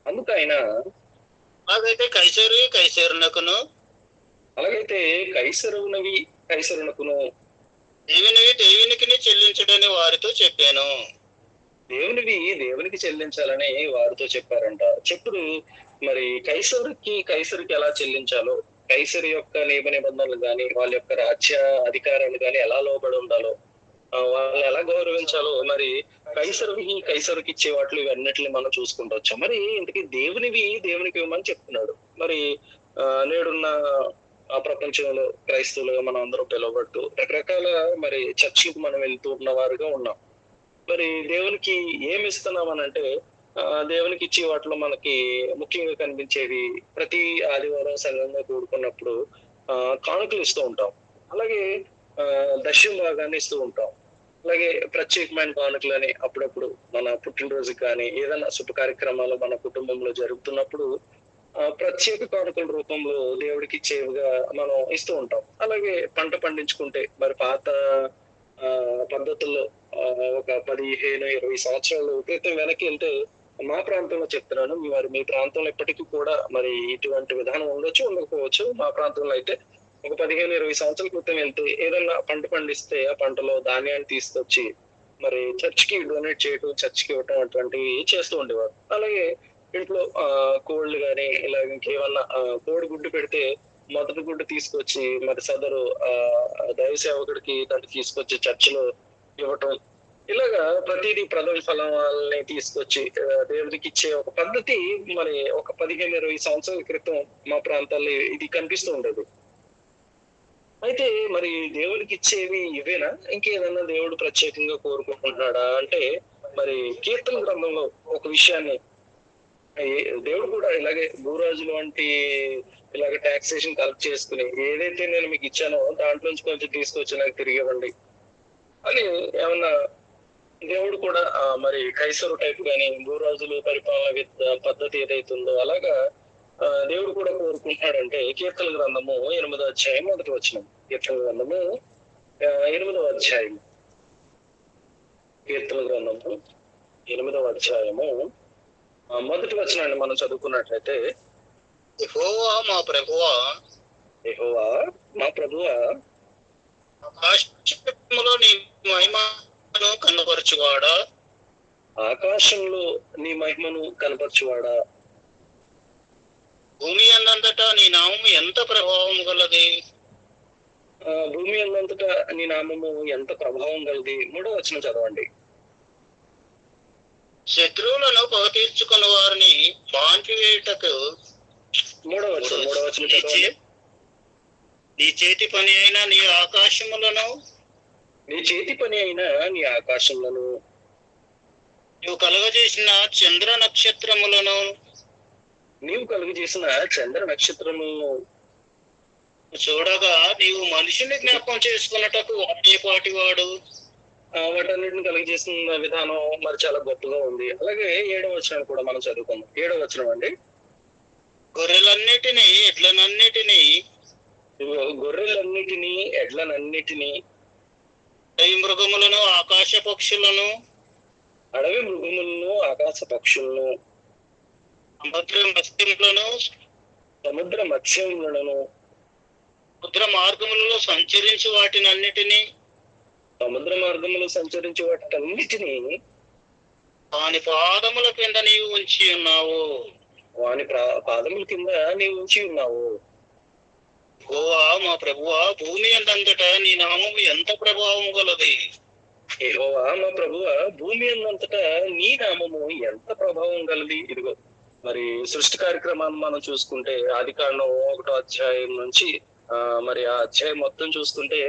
S2: అందుకైనా అలాగైతే
S1: కైసరునకును
S2: దేవునికి చెల్లించడని వారితో చెప్పాను.
S1: దేవునికి చెల్లించాలని వారితో చెప్పారంట. చెప్పుడు మరి కైసరికి ఎలా చెల్లించాలో, కైసరు యొక్క నియమ నిబంధనలు గాని, వాళ్ళ యొక్క రాజ్య అధికారాలు గాని ఎలా లోబడి ఉండాలో, వాళ్ళని ఎలా గౌరవించాలో మరి కైసరుకి ఇచ్చే వాటిలో ఇవన్నిటిని మనం చూసుకుంటూ వచ్చాం. మరి ఇంతకీ దేవునికి ఇవ్వమని చెప్తున్నాడు. మరి నేడున్న ఆ ప్రపంచంలో క్రైస్తవులుగా మనం అందరం పిలువబడుతూ రకరకాల మరి చర్చికి మనం వెళ్తూ ఉన్న వారుగా ఉన్నాం. మరి దేవునికి ఏమి ఇస్తున్నాం అని అంటే, దేవునికి ఇచ్చే వాటిలో మనకి ముఖ్యంగా కనిపించేది ప్రతి ఆదివారం సంఘంగా కూడుకున్నప్పుడు కానుకలు ఇస్తూ ఉంటాం. అలాగే దశమ భాగాన్ని ఇస్తూ ఉంటాం. అలాగే ప్రత్యేకమైన కానుకలని అప్పుడప్పుడు మన పుట్టినరోజుకి కానీ ఏదైనా శుభ కార్యక్రమాలు మన కుటుంబంలో జరుగుతున్నప్పుడు ప్రత్యేక కానుకల రూపంలో దేవుడికి ఇచ్చేవిగా మనం ఇస్తూ ఉంటాం. అలాగే పంట పండించుకుంటే మరి పాత పద్ధతుల్లో ఒక 15-20 సంవత్సరాలు క్రితం వెనక్కి వెళ్తే మా ప్రాంతంలో చెప్తున్నాను, మరి మీ ప్రాంతంలో ఇప్పటికీ కూడా మరి ఇటువంటి విధానం ఉండొచ్చు ఉండకపోవచ్చు. మా ప్రాంతంలో అయితే ఒక 15-20 సంవత్సరాల క్రితం వెళ్తే ఏదన్నా పంట పండిస్తే ఆ పంటలో ధాన్యాన్ని తీసుకొచ్చి మరి చర్చ్ కి డొనేట్ చేయడం, చర్చ్ కి ఇవ్వటం అటువంటివి చేస్తూ ఉండేవారు. అలాగే ఇంట్లో కోళ్ళు గాని ఇలా ఇంకేమన్నా కోడి గుడ్డు పెడితే మొదటి గుడ్డు తీసుకొచ్చి మరి సదరు దైవ సేవకుడికి దాన్ని తీసుకొచ్చి చర్చిలో ఇవ్వటం, ఇలాగా ప్రతిదీ ప్రథమ ఫలం వాళ్ళని తీసుకొచ్చి దేవుడికి ఇచ్చే ఒక పద్ధతి మరి ఒక 15-20 సంవత్సరాల క్రితం మా ప్రాంతాల్లో ఇది కనిపిస్తూ ఉండేది. అయితే మరి దేవుడికి ఇచ్చేవి ఇవేనా, ఇంకేదన్నా దేవుడు ప్రత్యేకంగా కోరుకుంటున్నాడా అంటే, మరి కీర్తన గ్రంథంలో ఒక విషయాన్ని దేవుడు కూడా ఇలాగే భూరాజులు వంటి ఇలాగ టాక్సేషన్ కలెక్ట్ చేసుకుని ఏదైతే నేను మీకు ఇచ్చానో దాంట్లో నుంచి కొంచెం తీసుకొచ్చి నాకు తిరిగి ఇవ్వండి అని ఏమన్నా దేవుడు కూడా మరి కైసరు టైప్ గాని భూరాజులు పరిపాలన పద్ధతి ఏదైతే ఉందో అలాగా దేవుడు కూడా కోరుకుంటున్నాడంటే కీర్తన గ్రంథము 8వ అధ్యాయం 1వ వచనం. కీర్తన గ్రంథము 8వ అధ్యాయం, కీర్తన గ్రంథము 8వ అధ్యాయము 1వ వచనాన్ని మనం చదువుకున్నట్లయితే,
S2: యెహోవా మా ప్రభువా,
S1: యెహోవా మా ప్రభువా,
S2: ఆకాశములో నీ మహిమను కనపరచువాడా,
S1: ఆకాశంలో నీ మహిమను కనపరచువాడా,
S2: భూమి అన్నంతటా నీ నామము ఎంత ప్రభావం గలది,
S1: భూమి అన్నంతటా నీ నామము ఎంత ప్రభావం గలది. 3వ వచనం చదవండి.
S2: శత్రువులను పగ తీర్చుకున్న వారిని బాంచివేయుటకు
S1: 3వ వచనం చదవండి.
S2: నీ చేతి పని అయిన నీ ఆకాశములను,
S1: నీ చేతి పని అయిన నీ ఆకాశములను,
S2: నువ్వు కలుగజేసిన చంద్ర నక్షత్రములను,
S1: నీవు కలుగజేసిన చంద్ర నక్షత్రములను
S2: చూడగా నీవు మనిషిని జ్ఞాపకం చేసుకున్నటకు వాటి వాడు.
S1: వాటన్నిటిని కలుగజేసిన విధానం మరి చాలా గొప్పగా ఉంది. అలాగే 7వ వచనం కూడా మనం చదువుకుందాం. 7వ వచనం అండి.
S2: గొర్రెలన్నిటినీ ఎడ్లనన్నిటినీ,
S1: గొర్రెలన్నిటినీ ఎడ్లనన్నిటినీ,
S2: అడవి మృగములను ఆకాశ పక్షులను,
S1: అడవి మృగములను ఆకాశ పక్షులను,
S2: సముద్ర మత్స్యములను,
S1: సముద్ర మత్స్యములను,
S2: సముద్ర మార్గములలో సంచరించి వాటినన్నిటినీ,
S1: సముద్ర మార్గములు సంచరించి వాటన్నిటినీ
S2: వాని పాదముల కింద నీవు ఉంచి ఉన్నావు,
S1: వాని పాదముల కింద నీవు ఉంచి ఉన్నావు.
S2: యెహోవా మా ప్రభువా, భూమి అంతటా నీ నామము ఎంత ప్రభావం గలది.
S1: యెహోవా మా ప్రభువా, భూమి అంతటా నీ నామము ఎంత ప్రభావం గలది. ఇదిగో మరి సృష్టి కార్యక్రమాన్ని మనం చూసుకుంటే ఆదికాండం 1వ అధ్యాయం నుంచి మరి ఆ అధ్యాయం మొత్తం చూస్తుంటే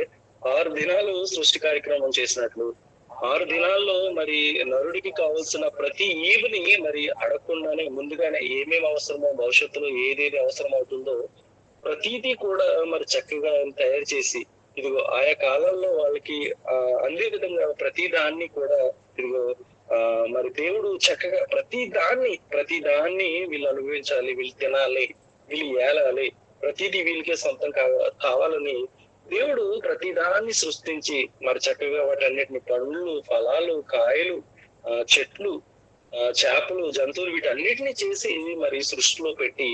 S1: 6 దినాలు సృష్టి కార్యక్రమం చేసినట్లు, 6 దినాల్లో మరి నరుడికి కావాల్సిన ప్రతి ఈవుని మరి అడగకుండానే ముందుగానే ఏమేమి అవసరమో, భవిష్యత్తులో ఏదేది అవసరం అవుతుందో ప్రతిదీ కూడా మరి చక్కగా తయారు చేసి ఇదిగో ఆయా కాలంలో వాళ్ళకి అందే విధంగా ప్రతి దాన్ని కూడా ఇదిగో మరి దేవుడు చక్కగా ప్రతి దాన్ని వీళ్ళు అనుభవించాలి, వీళ్ళు తినాలి, వీళ్ళు ఏలాలి, ప్రతిదీ వీళ్ళకే సొంతం కావాలని దేవుడు ప్రతి దాన్ని సృష్టించి మరి చక్కగా వాటన్నిటిని పండ్లు, ఫలాలు, కాయలు, చెట్లు, చేపలు, జంతువులు వీటన్నిటిని చేసి మరి సృష్టిలో పెట్టి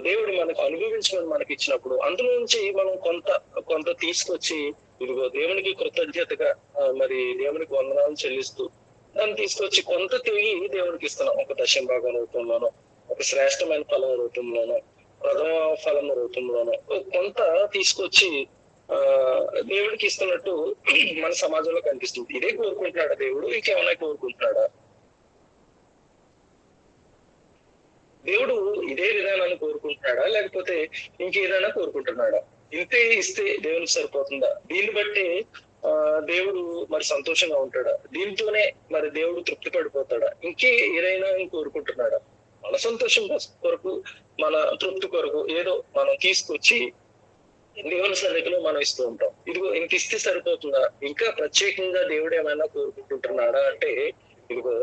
S1: దేవుడు మనకు అనుభవించమని మనకి ఇచ్చినప్పుడు అందులో నుంచి మనం కొంత తీసుకొచ్చి ఇదిగో దేవునికి కృతజ్ఞతగా మరి దేవునికి వందనాలు చెల్లిస్తూ దాన్ని తీసుకొచ్చి కొంత తిరిగి దేవునికి ఇస్తున్నాం. ఒక దశమ భాగం రూపంలోనో, ఒక శ్రేష్టమైన ఫలం రూపంలోనో, ప్రథమ ఫలం రూపంలోనో కొంత తీసుకొచ్చి దేవుడికి ఇస్తున్నట్టు మన సమాజంలో కనిపిస్తుంది. ఇదే కోరుకుంటున్నాడా దేవుడు, ఇంకేమైనా కోరుకుంటున్నాడా? దేవుడు ఇదే విధానాన్ని కోరుకుంటున్నాడా, లేకపోతే ఇంకేదైనా కోరుకుంటున్నాడా? ఇంతే ఇస్తే దేవునికి సరిపోతుందా? దీన్ని బట్టి దేవుడు మరి సంతోషంగా ఉంటాడా? దీంతోనే మరి దేవుడు తృప్తి పడిపోతాడా? ఇంకే ఏదైనా కోరుకుంటున్నాడా? మన సంతోషం కొరకు, మన తృప్తి కొరకు ఏదో మనం తీసుకొచ్చి దేవుని సన్నిధిలో మనం ఇస్తూ ఉంటాం. ఇదిగో ఇంక ఇస్తే సరిపోతుందా? ఇంకా ప్రత్యేకంగా దేవుడు ఏమైనా కోరుకుంటున్నాడా అంటే, ఇదిగో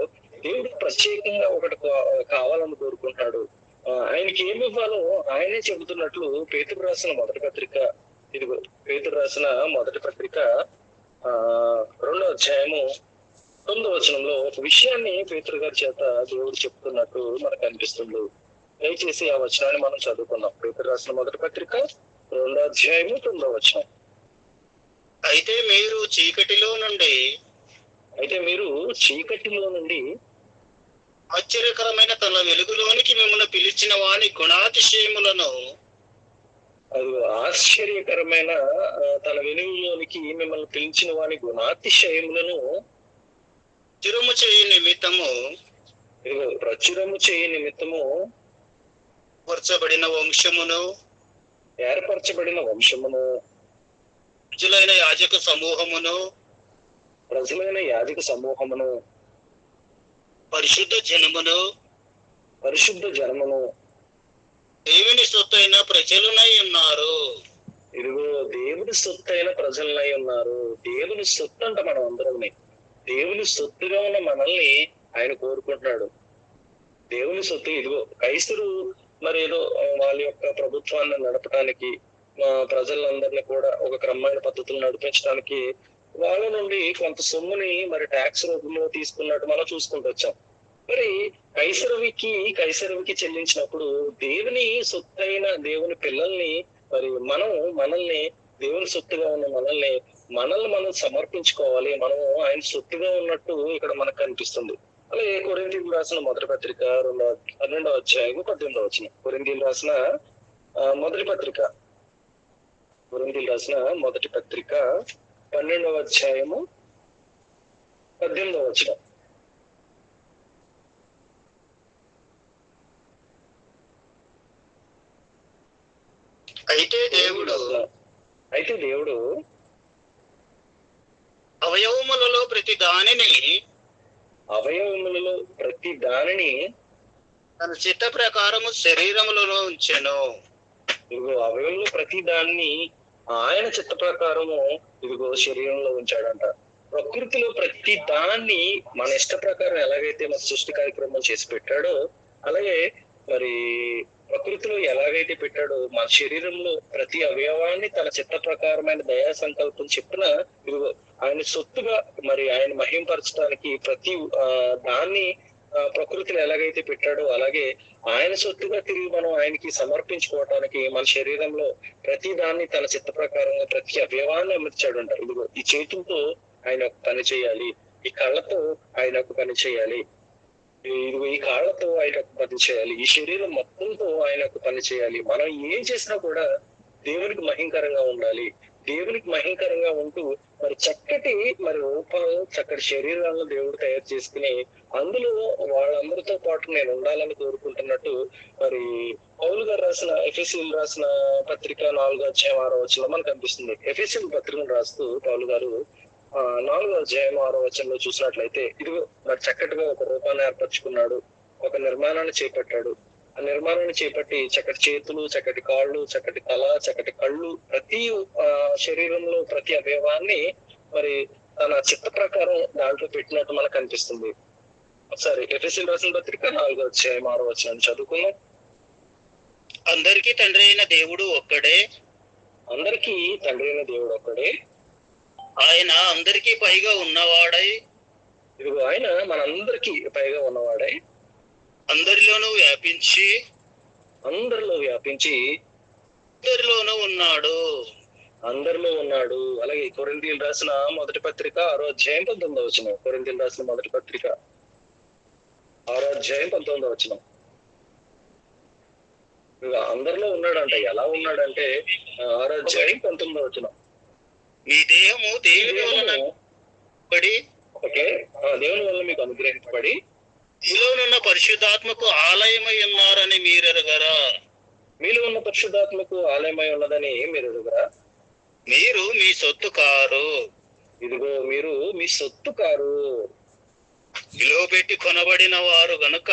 S1: దేవుడు ప్రత్యేకంగా ఒకటి కావాలని కోరుకుంటున్నాడు. ఆయనకి ఏమి ఇవ్వాలో ఆయనే చెబుతున్నట్లు పేతురు రాసిన మొదటి పత్రిక, ఇదిగో పేతురు రాసిన మొదటి పత్రిక 2వ అధ్యాయము 9వ వచనంలో ఒక విషయాన్ని పేతురు గారి చేత దేవుడు చెప్తున్నట్టు మనకు అనిపిస్తుంది. దయచేసి ఆ వచనాన్ని మనం చదువుకున్నాం. పేతురు రాసిన మొదటి పత్రిక 2వ అధ్యాయము 9వ వచనం.
S2: అయితే మీరు చీకటిలో నుండి ఆశ్చర్యకరమైన తన వెలుగులోనికి మిమ్మల్ని పిలిచిన వాని గుణాతిశయములను,
S1: అది ఆశ్చర్యకరమైన తన వెలుగులోనికి మిమ్మల్ని పిలిచిన వాని గుణాతిశయములను
S2: ప్రచురము చేయ నిమిత్తము,
S1: ప్రచురము చేయ నిమిత్తము ఏర్పరచబడిన వంశమును
S2: ప్రజలైన యాజక సమూహమును పరిశుద్ధ జనమును దేవుని సొత్తైన ప్రజలనై ఉన్నారు.
S1: ఇదిగో దేవుని సొత్తైన ప్రజలనై ఉన్నారు. దేవుని సొత్తు అంట మనం అందరం. దేవుని సొత్తుగా ఉన్న మనల్ని ఆయన కోరుకుంటున్నాడు. దేవుని సొత్తు. ఇదిగో కైసరు మరి ఏదో వాళ్ళ యొక్క ప్రభుత్వాన్ని నడపడానికి, ప్రజలందరినీ కూడా ఒక క్రమమైన పద్ధతులు నడిపించడానికి వాళ్ళ నుండి కొంత సొమ్ముని మరి ట్యాక్స్ రూపంలో తీసుకున్నట్టు మనం చూసుకుంటూ వచ్చాం. మరి కైసరవికి చెల్లించినప్పుడు దేవుని సొత్తైన దేవుని పిల్లల్ని మరి మనల్ని దేవుని సొత్తుగా ఉన్న మనల్ని మనం సమర్పించుకోవాలి. మనం ఆయన సొత్తుగా ఉన్నట్టు ఇక్కడ మనకు కనిపిస్తుంది. అలాగే కొరింథీయులకు రాసిన మొదటి పత్రిక 12వ అధ్యాయము 18వ వచనం. కొరింథీయులకు రాసిన మొదటి పత్రిక 12వ అధ్యాయము 18వ వచనం.
S2: అయితే దేవుడు అవయవములలో ప్రతి దానిని తన చిత్త ప్రకారము శరీరములలో ఉంచెను.
S1: ఇదిగో అవయవంలో ప్రతి దాన్ని ఆయన చిత్త ప్రకారము ఇదిగో శరీరంలో ఉంచాడంట. ప్రకృతిలో ప్రతి దాన్ని మన ఇష్ట ప్రకారం ఎలాగైతే మన సృష్టి కార్యక్రమం చేసి పెట్టాడో, అలాగే మరి ప్రకృతిలో ఎలాగైతే పెట్టాడో మన శరీరంలో ప్రతి అవయవాన్ని తన చిత్త ప్రకారమైన దయా సంకల్పం చెప్పిన ఇదిగో ఆయన సొత్తుగా మరి ఆయన మహింపరచడానికి ప్రతి దాన్ని ప్రకృతిలో ఎలాగైతే పెట్టాడో అలాగే ఆయన సొత్తుగా తిరిగి మనం ఆయనకి సమర్పించుకోవటానికి మన శరీరంలో ప్రతి దాన్ని తన చిత్త ప్రకారంగా ప్రతి అవయవాన్ని అమర్చాడంట. ఇదిగో ఈ చేతులతో ఆయన ఒక పని చేయాలి, ఈ కళ్ళతో ఆయన ఒక పని చేయాలి, ఇదిగో ఈ కాళ్ళతో ఆయన ఒక పని చేయాలి, ఈ శరీరం మొత్తంతో ఆయన ఒక పని చేయాలి. మనం ఏం చేసినా కూడా దేవునికి మహింకరంగా ఉండాలి. దేవునికి మహింకరంగా ఉంటూ మరి చక్కటి మరి రూపాలు, చక్కటి శరీరాలను దేవుడు తయారు చేసుకుని అందులో వాళ్ళందరితో పాటు నేను ఉండాలని కోరుకుంటున్నట్టు మరి పౌలు గారు రాసిన ఎఫెసీయులు రాసిన పత్రిక 4వ అధ్యాయం 6వ వచనంలో మనకు కనిపిస్తుంది. ఎఫెసీయుల పత్రికను రాస్తూ పౌలు గారు 4వ అధ్యాయం 6వ వచనంలో చూసినట్లయితే ఇదిగో మరి చక్కటిగా ఒక రూపాన్ని ఏర్పరచుకున్నాడు, ఒక నిర్మాణాన్ని చేపట్టాడు. ఆ నిర్మాణాన్ని చేపట్టి చక్కటి చేతులు, చక్కటి కాళ్ళు, చక్కటి తల, చక్కటి కళ్ళు, ప్రతి శరీరంలో ప్రతి అవయవాన్ని మరి తన చిత్త ప్రకారం దాంట్లో పెట్టినట్టు మనకు కనిపిస్తుంది. ఒకసారి ఎఫెసీయులు రాసిన పత్రిక 4వ అధ్యాయం 6వ వచనం చదువుకున్నాం.
S2: అందరికీ తండ్రి అయిన దేవుడు ఒక్కడే, ఆయన అందరికీ పైగా ఉన్నవాడై,
S1: ఇదిగో ఆయన మనందరికీ పైగా ఉన్నవాడై
S2: అందరిలో వ్యాపించి
S1: అందరిలో ఉన్నాడు. అలాగే కొరింథీయులు రాసిన మొదటి పత్రిక 6వ అధ్యాయం 19వ వచనం. కొరింథీయులు రాసిన మొదటి పత్రిక 6వ అధ్యాయం 19వ వచనం. అందరిలో ఉన్నాడంట. ఎలా ఉన్నాడంటే 6వ అధ్యాయం 19వ వచనం.
S2: మీ దేహము దేవుని వలన
S1: దేవుని వల్ల మీకు అనుగ్రహించబడి
S2: మీలోనున్న పరిశుద్ధాత్మకు ఆలయమై ఉన్నారని మీరెరగరా?
S1: మీలో ఉన్న పరిశుద్ధాత్మకు ఆలయమై ఉన్నదని మీరు ఎరుగరా?
S2: మీరు మీ సొత్తు కారు.
S1: ఇదిగో మీరు మీ సొత్తు కారు.
S2: విలువ పెట్టి కొనబడిన వారు గనుక,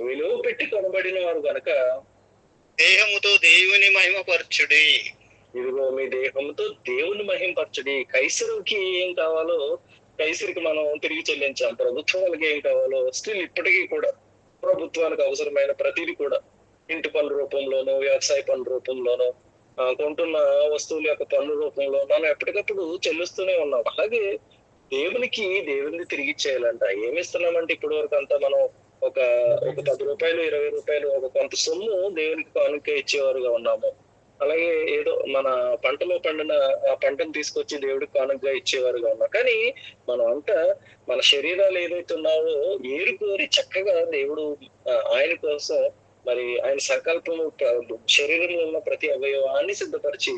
S1: విలువ పెట్టి కొనబడిన వారు గనక
S2: దేహముతో దేవుని మహిమపరచుడి.
S1: ఇదిగో మీ దేహంతో దేవుని మహింపరచుడి. కైసరుకి ఏం కావాలో కైసరికి మనం తిరిగి చెల్లించాం. ప్రభుత్వానికి ఏం కావాలో స్టిల్ ఇప్పటికీ కూడా ప్రభుత్వానికి అవసరమైన ప్రతిదీ కూడా ఇంటి పన్ను రూపంలోనో, వ్యవసాయ పన్ను రూపంలోనో, కొంటున్న వస్తువుల యొక్క పన్ను రూపంలో మనం ఎప్పటికప్పుడు చెల్లిస్తూనే ఉన్నాం. అలాగే దేవుని తిరిగి ఇచ్చేయాలంట. ఏమి ఇస్తున్నామంటే ఇప్పటి వరకు అంతా మనం ఒక 10 రూపాయలు, 20 రూపాయలు, ఒక కొంత సొమ్ము దేవునికి కానుక ఇచ్చేవారుగా ఉన్నాము. అలాగే ఏదో మన పంటలో పండిన ఆ పంటను తీసుకొచ్చి దేవుడికి కానుకగా ఇచ్చేవారుగా ఉన్నాం. కానీ మనం అంతా మన శరీరాలు ఏదైతే ఉన్నావో ఏరుకోరి చక్కగా దేవుడు ఆయన కోసం మరి ఆయన సంకల్పము శరీరంలో ఉన్న ప్రతి అవయవాన్ని సిద్ధపరిచి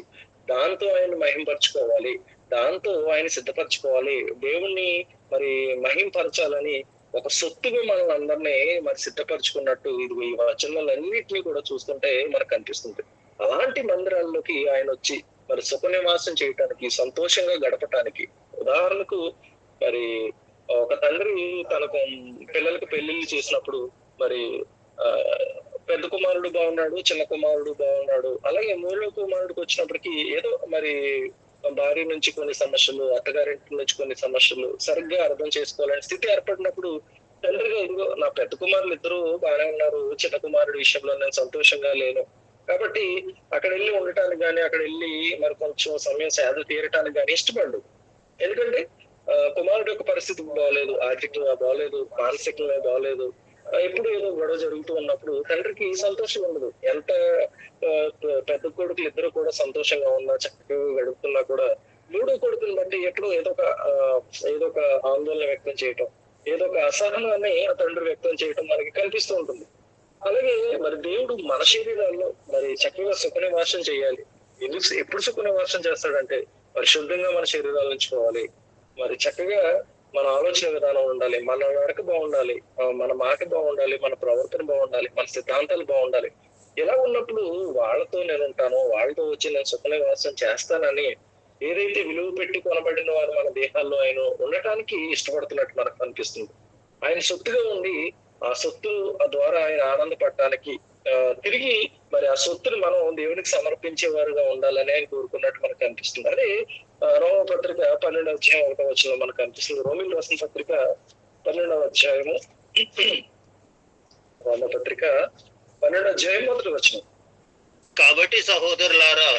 S1: దాంతో ఆయన మహింపరచుకోవాలి, దాంతో ఆయన సిద్ధపరచుకోవాలి, దేవుణ్ణి మరి మహింపరచాలని ఒక సొత్తుగా మనం అందరినీ మరి సిద్ధపరచుకున్నట్టు ఇది ఈ వచనాలన్నింటినీ కూడా చూస్తుంటే మనకు అనిపిస్తుంది. అలాంటి మందిరాల్లోకి ఆయన వచ్చి మరి సుఖ నివాసం చేయటానికి, సంతోషంగా గడపటానికి. ఉదాహరణకు మరి ఒక తండ్రి తనకు పిల్లలకు పెళ్లిళ్ళు చేసినప్పుడు మరి పెద్ద కుమారుడు బాగున్నాడు, చిన్న కుమారుడు బాగున్నాడు. అలాగే మూడో కుమారుడికి వచ్చినప్పటికీ ఏదో మరి భార్య నుంచి కొన్ని సమస్యలు, అత్తగారింటి నుంచి కొన్ని సమస్యలు సరిగ్గా అర్థం చేసుకోవాలని స్థితి ఏర్పడినప్పుడు తండ్రిగా ఇదిగో నా పెద్ద కుమారులు ఇద్దరు బాగానే ఉన్నారు, చిన్న కుమారుడి విషయంలో నేను సంతోషంగా లేను, కాబట్టి అక్కడ వెళ్ళి ఉండటానికి కానీ అక్కడ వెళ్ళి మరి కొంచెం సమయం సేద తీరటానికి కానీ ఇష్టపడు. ఎందుకంటే కుమారుడు యొక్క పరిస్థితి బాగోలేదు, ఆర్థికంగా బాగోలేదు, మానసికంగా బాగోలేదు, ఎప్పుడు ఏదో గొడవ జరుగుతూ ఉన్నప్పుడు తండ్రికి సంతోషం ఉండదు. ఎంత పెద్ద కొడుకులు ఇద్దరు కూడా సంతోషంగా ఉన్నా, చక్కగా గడుపుతున్నా కూడా మూడో కొడుకుని బట్టి ఎక్కడో ఏదో ఒక ఆందోళన వ్యక్తం చేయటం, ఏదో ఒక అసహనాన్ని ఆ తండ్రి వ్యక్తం చేయటం మనకి కనిపిస్తూ ఉంటుంది. అలాగే మరి దేవుడు మన శరీరాల్లో మరి చక్కగా సుఖ నివాసం చేయాలి. ఎప్పుడు సుఖ నివాసం చేస్తాడంటే పరిశుద్ధంగా మన శరీరాలు ఉంచుకోవాలి, మరి చక్కగా మన ఆలోచన విధానం ఉండాలి, మన నడక బాగుండాలి, మన మాట బాగుండాలి, మన ప్రవర్తన బాగుండాలి, మన సిద్ధాంతాలు బాగుండాలి. ఇలా ఉన్నప్పుడు వాళ్ళతో నేను ఉంటాను, వాళ్ళతో వచ్చి నేను సుఖ నివాసం చేస్తానని ఏదైతే విలువ పెట్టి కొనబడిన వారు మన దేహాల్లో ఆయన ఉండటానికి ఇష్టపడుతున్నట్టు మనకు అనిపిస్తుంది. ఆయన సొత్తుగా ఉండి ఆ సొత్తు ద్వారా ఆయన ఆనందపడటానికి తిరిగి మరి ఆ సొత్తుని మనం దేవునికి సమర్పించేవారుగా ఉండాలని ఆయన కోరుకున్నట్టు మనకు అనిపిస్తుంది. అదే రోమ పత్రిక 12వ అధ్యాయం 1వ వచనం మనకు అనిపిస్తుంది. రోమిల్ రాసిన పత్రిక 12వ అధ్యాయము, రోమ పత్రిక 12వ అధ్యాయం 1వ వచనం.
S2: కాబట్టి సహోదరులారా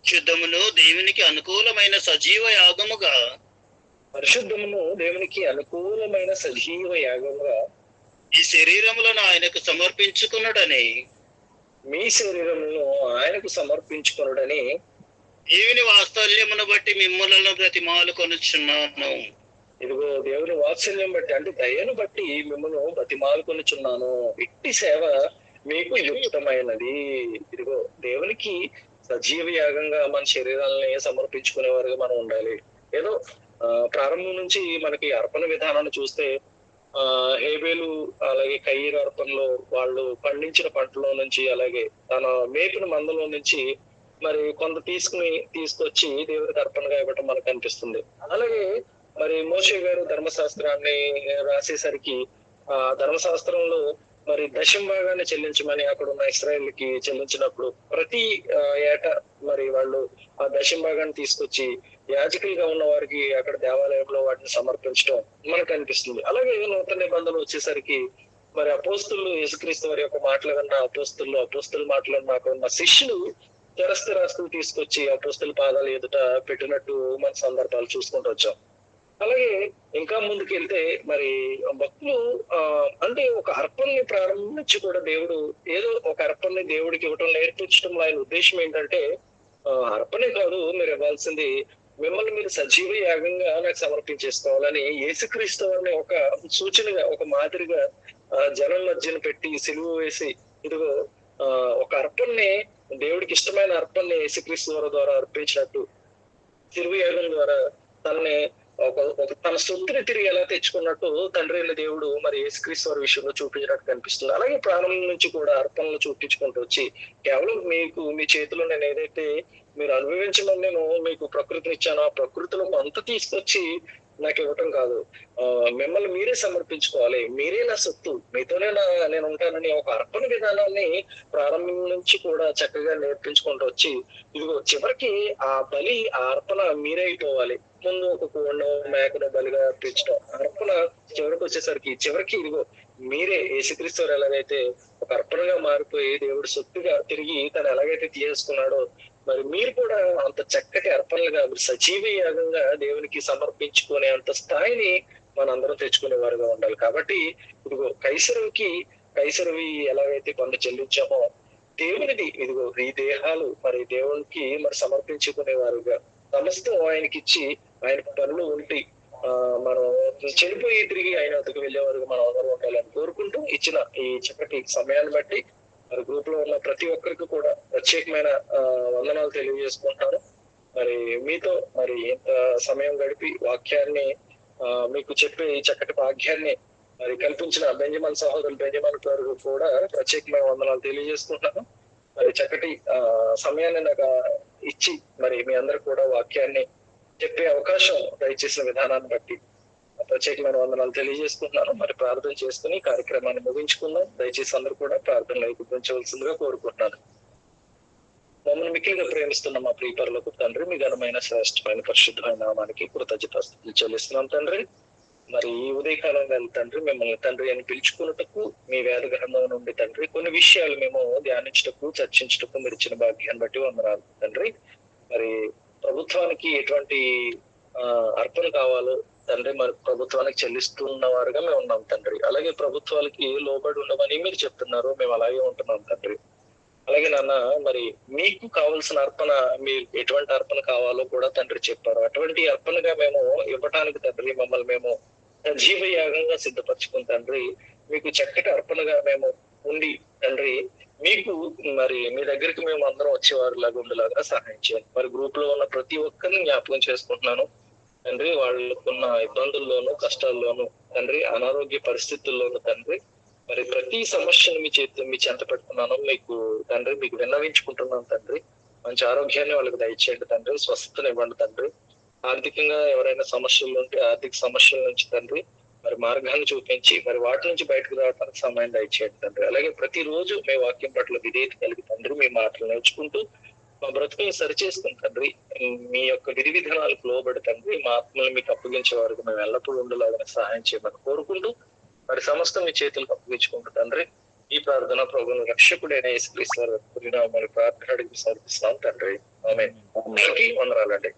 S2: శుద్ధమును దేవునికి అనుకూలమైన సజీవ యాగముగా,
S1: పరిశుద్ధమును దేవునికి అనుకూలమైన సజీవ యాగముగా
S2: ఈ శరీరములను ఆయనకు సమర్పించుకున్నడని,
S1: మీ శరీరమును ఆయనకు సమర్పించుకున్నడని
S2: దేవుని వాత్సల్యమును బట్టి మిమ్మల్ని బ్రతిమాలు కొనుచున్నాను.
S1: ఇదిగో దేవుని వాత్సల్యం బట్టి అంటే దయను బట్టి మిమ్మల్ని బ్రతిమాలుకొనుచున్నాను. ఇట్టి సేవ మీకు యుక్తమైనది. ఇదిగో దేవునికి సజీవ యాగంగా మన శరీరాలని సమర్పించుకునేవారుగా మనం ఉండాలి. ఏదో ప్రారంభం నుంచి మనకి అర్పణ విధానాన్ని చూస్తే హేబేలు అలాగే కయీరు అర్పణలో వాళ్ళు పండించిన పంటలో నుంచి అలాగే తన మేపిన మందలో నుంచి మరి కొంత తీసుకొచ్చి దేవుడికి అర్పణగా ఇవ్వటం మనకు అనిపిస్తుంది. అలాగే మరి మోషే గారు ధర్మశాస్త్రాన్ని రాసేసరికి ఆ ధర్మశాస్త్రంలో మరి దశమ భాగాన్ని చెల్లించమని అక్కడ ఉన్న ఇశ్రాయేలుకి చెల్లించినప్పుడు ప్రతి ఏటా మరి వాళ్ళు ఆ దశమ భాగాన్ని తీసుకొచ్చి యాజకులుగా ఉన్న వారికి అక్కడ దేవాలయంలో వాటిని సమర్పించడం మనకు అనిపిస్తుంది. అలాగే నూతన నిబంధనలు వచ్చేసరికి మరి అపోస్తులు యేసుక్రీస్తు వారి యొక్క మాటలు కన్నా అపోస్తులు మాటలన్నా అక్కడ ఉన్న శిష్యులు స్థిరాస్తులు తీసుకొచ్చి అపోస్తుల పాదాలు ఎదుట పెట్టినట్టు మన సందర్భాలు చూసుకుంటూ వచ్చాం. అలాగే ఇంకా ముందుకెళ్తే మరి భక్తులు అంటే ఒక అర్పణని ప్రారంభించి కూడా దేవుడు ఏదో ఒక అర్పణని దేవుడికి ఇవ్వటం నేర్పించడంలో ఆయన ఉద్దేశం ఏంటంటే అర్పణే కాదు మీరు ఇవ్వాల్సింది, మిమ్మల్ని మీరు సజీవ యాగంగా నాకు సమర్పించేసుకోవాలని యేసుక్రీస్తు వారిని ఒక సూచనగా ఒక మాదిరిగా జనం మధ్యన పెట్టి సిలువ వేసి ఇదిగో ఒక అర్పణని దేవుడికి ఇష్టమైన అర్పణని యేసుక్రీస్తు వారి ద్వారా అర్పించినట్టు సిలువ యాగం ద్వారా తనని ఒక తన సొత్తుని తిరిగి ఎలా తెచ్చుకున్నట్టు తండ్రి అయిన దేవుడు మరి యేసుక్రీస్తు వారి విషయంలో చూపించినట్టు కనిపిస్తుంది. అలాగే ప్రారంభం నుంచి కూడా అర్పణలు చూపించుకుంటూ వచ్చి కేవలం మీకు మీ చేతిలో నేను ఏదైతే మీరు అనుభవించమని నేను మీకు ప్రకృతిని ఇచ్చాను, ఆ ప్రకృతిలో అంత తీసుకొచ్చి నాకు ఇవ్వటం కాదు, మిమ్మల్ని మీరే సమర్పించుకోవాలి, మీరే నా సొత్తు, మీతోనే నేను ఉంటానని ఒక అర్పణ విధానాన్ని ప్రారంభం నుంచి కూడా చక్కగా నేర్పించుకుంటూ వచ్చి ఇదిగో చివరికి ఆ బలి ఆ అర్పణ మీరే అయిపోవాలి. ముందు ఒక కోడినో మేకను బలిగా అర్పించడం, అర్పణ చివరికి ఇదిగో మీరే యేసుక్రీస్తు ఎలాగైతే ఒక అర్పణగా మారిపోయి దేవుడు సొత్తుగా తిరిగి తను ఎలాగైతే తీసుకున్నాడో మరి మీరు కూడా అంత చక్కటి అర్పణలుగా సజీవ యాగంగా దేవునికి సమర్పించుకునే అంత స్థాయిని మనందరం తెచ్చుకునే వారుగా ఉండాలి. కాబట్టి ఇదిగో కైసరువి ఎలాగైతే పన్ను చెల్లించామో దేవునిది ఇదిగో ఈ దేహాలు మరి దేవునికి మరి సమర్పించుకునే వారుగా సమస్తం ఆయనకి ఇచ్చి ఆయన పనులు ఉండి మనం చనిపోయి తిరిగి ఆయన వద్దకు వెళ్ళేవారుగా మనం అందరూ ఉండాలని కోరుకుంటూ ఇచ్చిన ఈ చక్కటి సమయాన్ని బట్టి మరి గ్రూప్ లో ఉన్న ప్రతి ఒక్కరికి కూడా ప్రత్యేకమైన వందనాలు తెలియజేసుకుంటాను. మరి మీతో మరి ఎంత సమయం గడిపి వాక్యాన్ని మీకు చెప్పే ఈ చక్కటి భాగ్యాన్ని మరి కల్పించిన బెంజమిన్ సహోదరులు బెంజమిన్ గారు కూడా ప్రత్యేకమైన వందనాలు తెలియజేసుకుంటున్నాను. మరి చక్కటి సమయాన్ని నాకు ఇచ్చి మరి మీ అందరు కూడా వాక్యాన్ని చెప్పే అవకాశం దయచేసిన విధానాన్ని బట్టి ప్రత్యేకమైన వందనాలు తెలియజేసుకుంటున్నాను. మరి ప్రార్థన చేసుకుని కార్యక్రమాన్ని ముగించుకుందాం. దయచేసి అందరూ కూడా ప్రార్థనలో గుర్తించవలసిందిగా కోరుకుంటున్నాను. మమ్మల్ని మిక్కిలిగా ప్రేమిస్తున్న మా ప్రియ పరలోకపు తండ్రి, మీ ఘనమైన శ్రేష్టమైన పరిశుద్ధమైన నామానికి కృతజ్ఞతాస్తుతులు చెల్లిస్తున్నాం తండ్రి. మరి ఈ ఉదయకాలం వేళ తండ్రి మిమ్మల్ని తండ్రి అని పిలుచుకున్నటకు మీ వేద గ్రంథం నుండి తండ్రి కొన్ని విషయాలు మేము ధ్యానించటకు చర్చించటకు మీరు ఇచ్చిన భాగ్యాన్ని బట్టి వందనాలు తండ్రి. మరి ప్రభుత్వానికి ఎటువంటి అర్పణ కావాలో తండ్రి మరి ప్రభుత్వానికి చెల్లిస్తున్న వారుగా మేము ఉన్నాం తండ్రి. అలాగే ప్రభుత్వాలకి లోబడి ఉండమని మీరు చెప్తున్నారు, మేము అలాగే ఉంటున్నాం తండ్రి. అలాగే నాన్న మరి మీకు కావాల్సిన అర్పణ మీరు ఎటువంటి అర్పణ కావాలో కూడా తండ్రి చెప్పారు. అటువంటి అర్పణగా మేము ఇవ్వటానికి తండ్రి మమ్మల్ని మేము జీవ యాగంగా సిద్ధపరచుకుని తండ్రి మీకు చక్కటి అర్పణగా మేము ఉండి తండ్రి మీకు మరి మీ దగ్గరికి మేము అందరం వచ్చేవారిలాగా ఉండేలాగా సహాయం చేయండి. మరి గ్రూప్ లో ఉన్న ప్రతి ఒక్కరిని జ్ఞాపకం చేసుకుంటున్నాను తండ్రి. వాళ్ళకున్న ఇబ్బందుల్లోనూ కష్టాల్లోనూ తండ్రి అనారోగ్య పరిస్థితుల్లోనూ తండ్రి మరి ప్రతి సమస్యను మీ చెంత పెట్టుకున్నాను మీకు తండ్రి, మీకు విన్నవించుకుంటున్నాను తండ్రి. మంచి ఆరోగ్యాన్ని వాళ్ళకి దయచేయండి తండ్రి, స్వస్థతను ఇవ్వండి తండ్రి. ఆర్థికంగా ఎవరైనా సమస్యలు ఉంటే ఆర్థిక సమస్యల నుంచి తండ్రి మరి మార్గాన్ని చూపించి మరి వాటి నుంచి బయటకు రావడానికి సమయం దయచేయండి తండ్రి. అలాగే ప్రతిరోజు మీ వాక్యం పట్ల విధేయత కలిగి తండ్రి మీ మాటలు నేర్చుకుంటూ మా బ్రతుకుని సరిచేసుకుని తండ్రి మీ యొక్క విధి విధానాలకు లోబడి తండ్రి మా ఆత్మల్ని మీకు అప్పగించే వారికి మేము ఎల్లప్పుడూ ఉండేలాగా సహాయం చేయమని కోరుకుంటూ మరి సమస్తం మీ చేతులకు అప్పగించుకుంటూ తండ్రి ఈ ప్రార్థన ప్రభువును రక్షకుడైన యేసుక్రీస్తు వారి మరి ప్రార్థన అడిగి సమర్పిస్తున్నాం తండ్రి. ఆమేన్. వందనాలండి.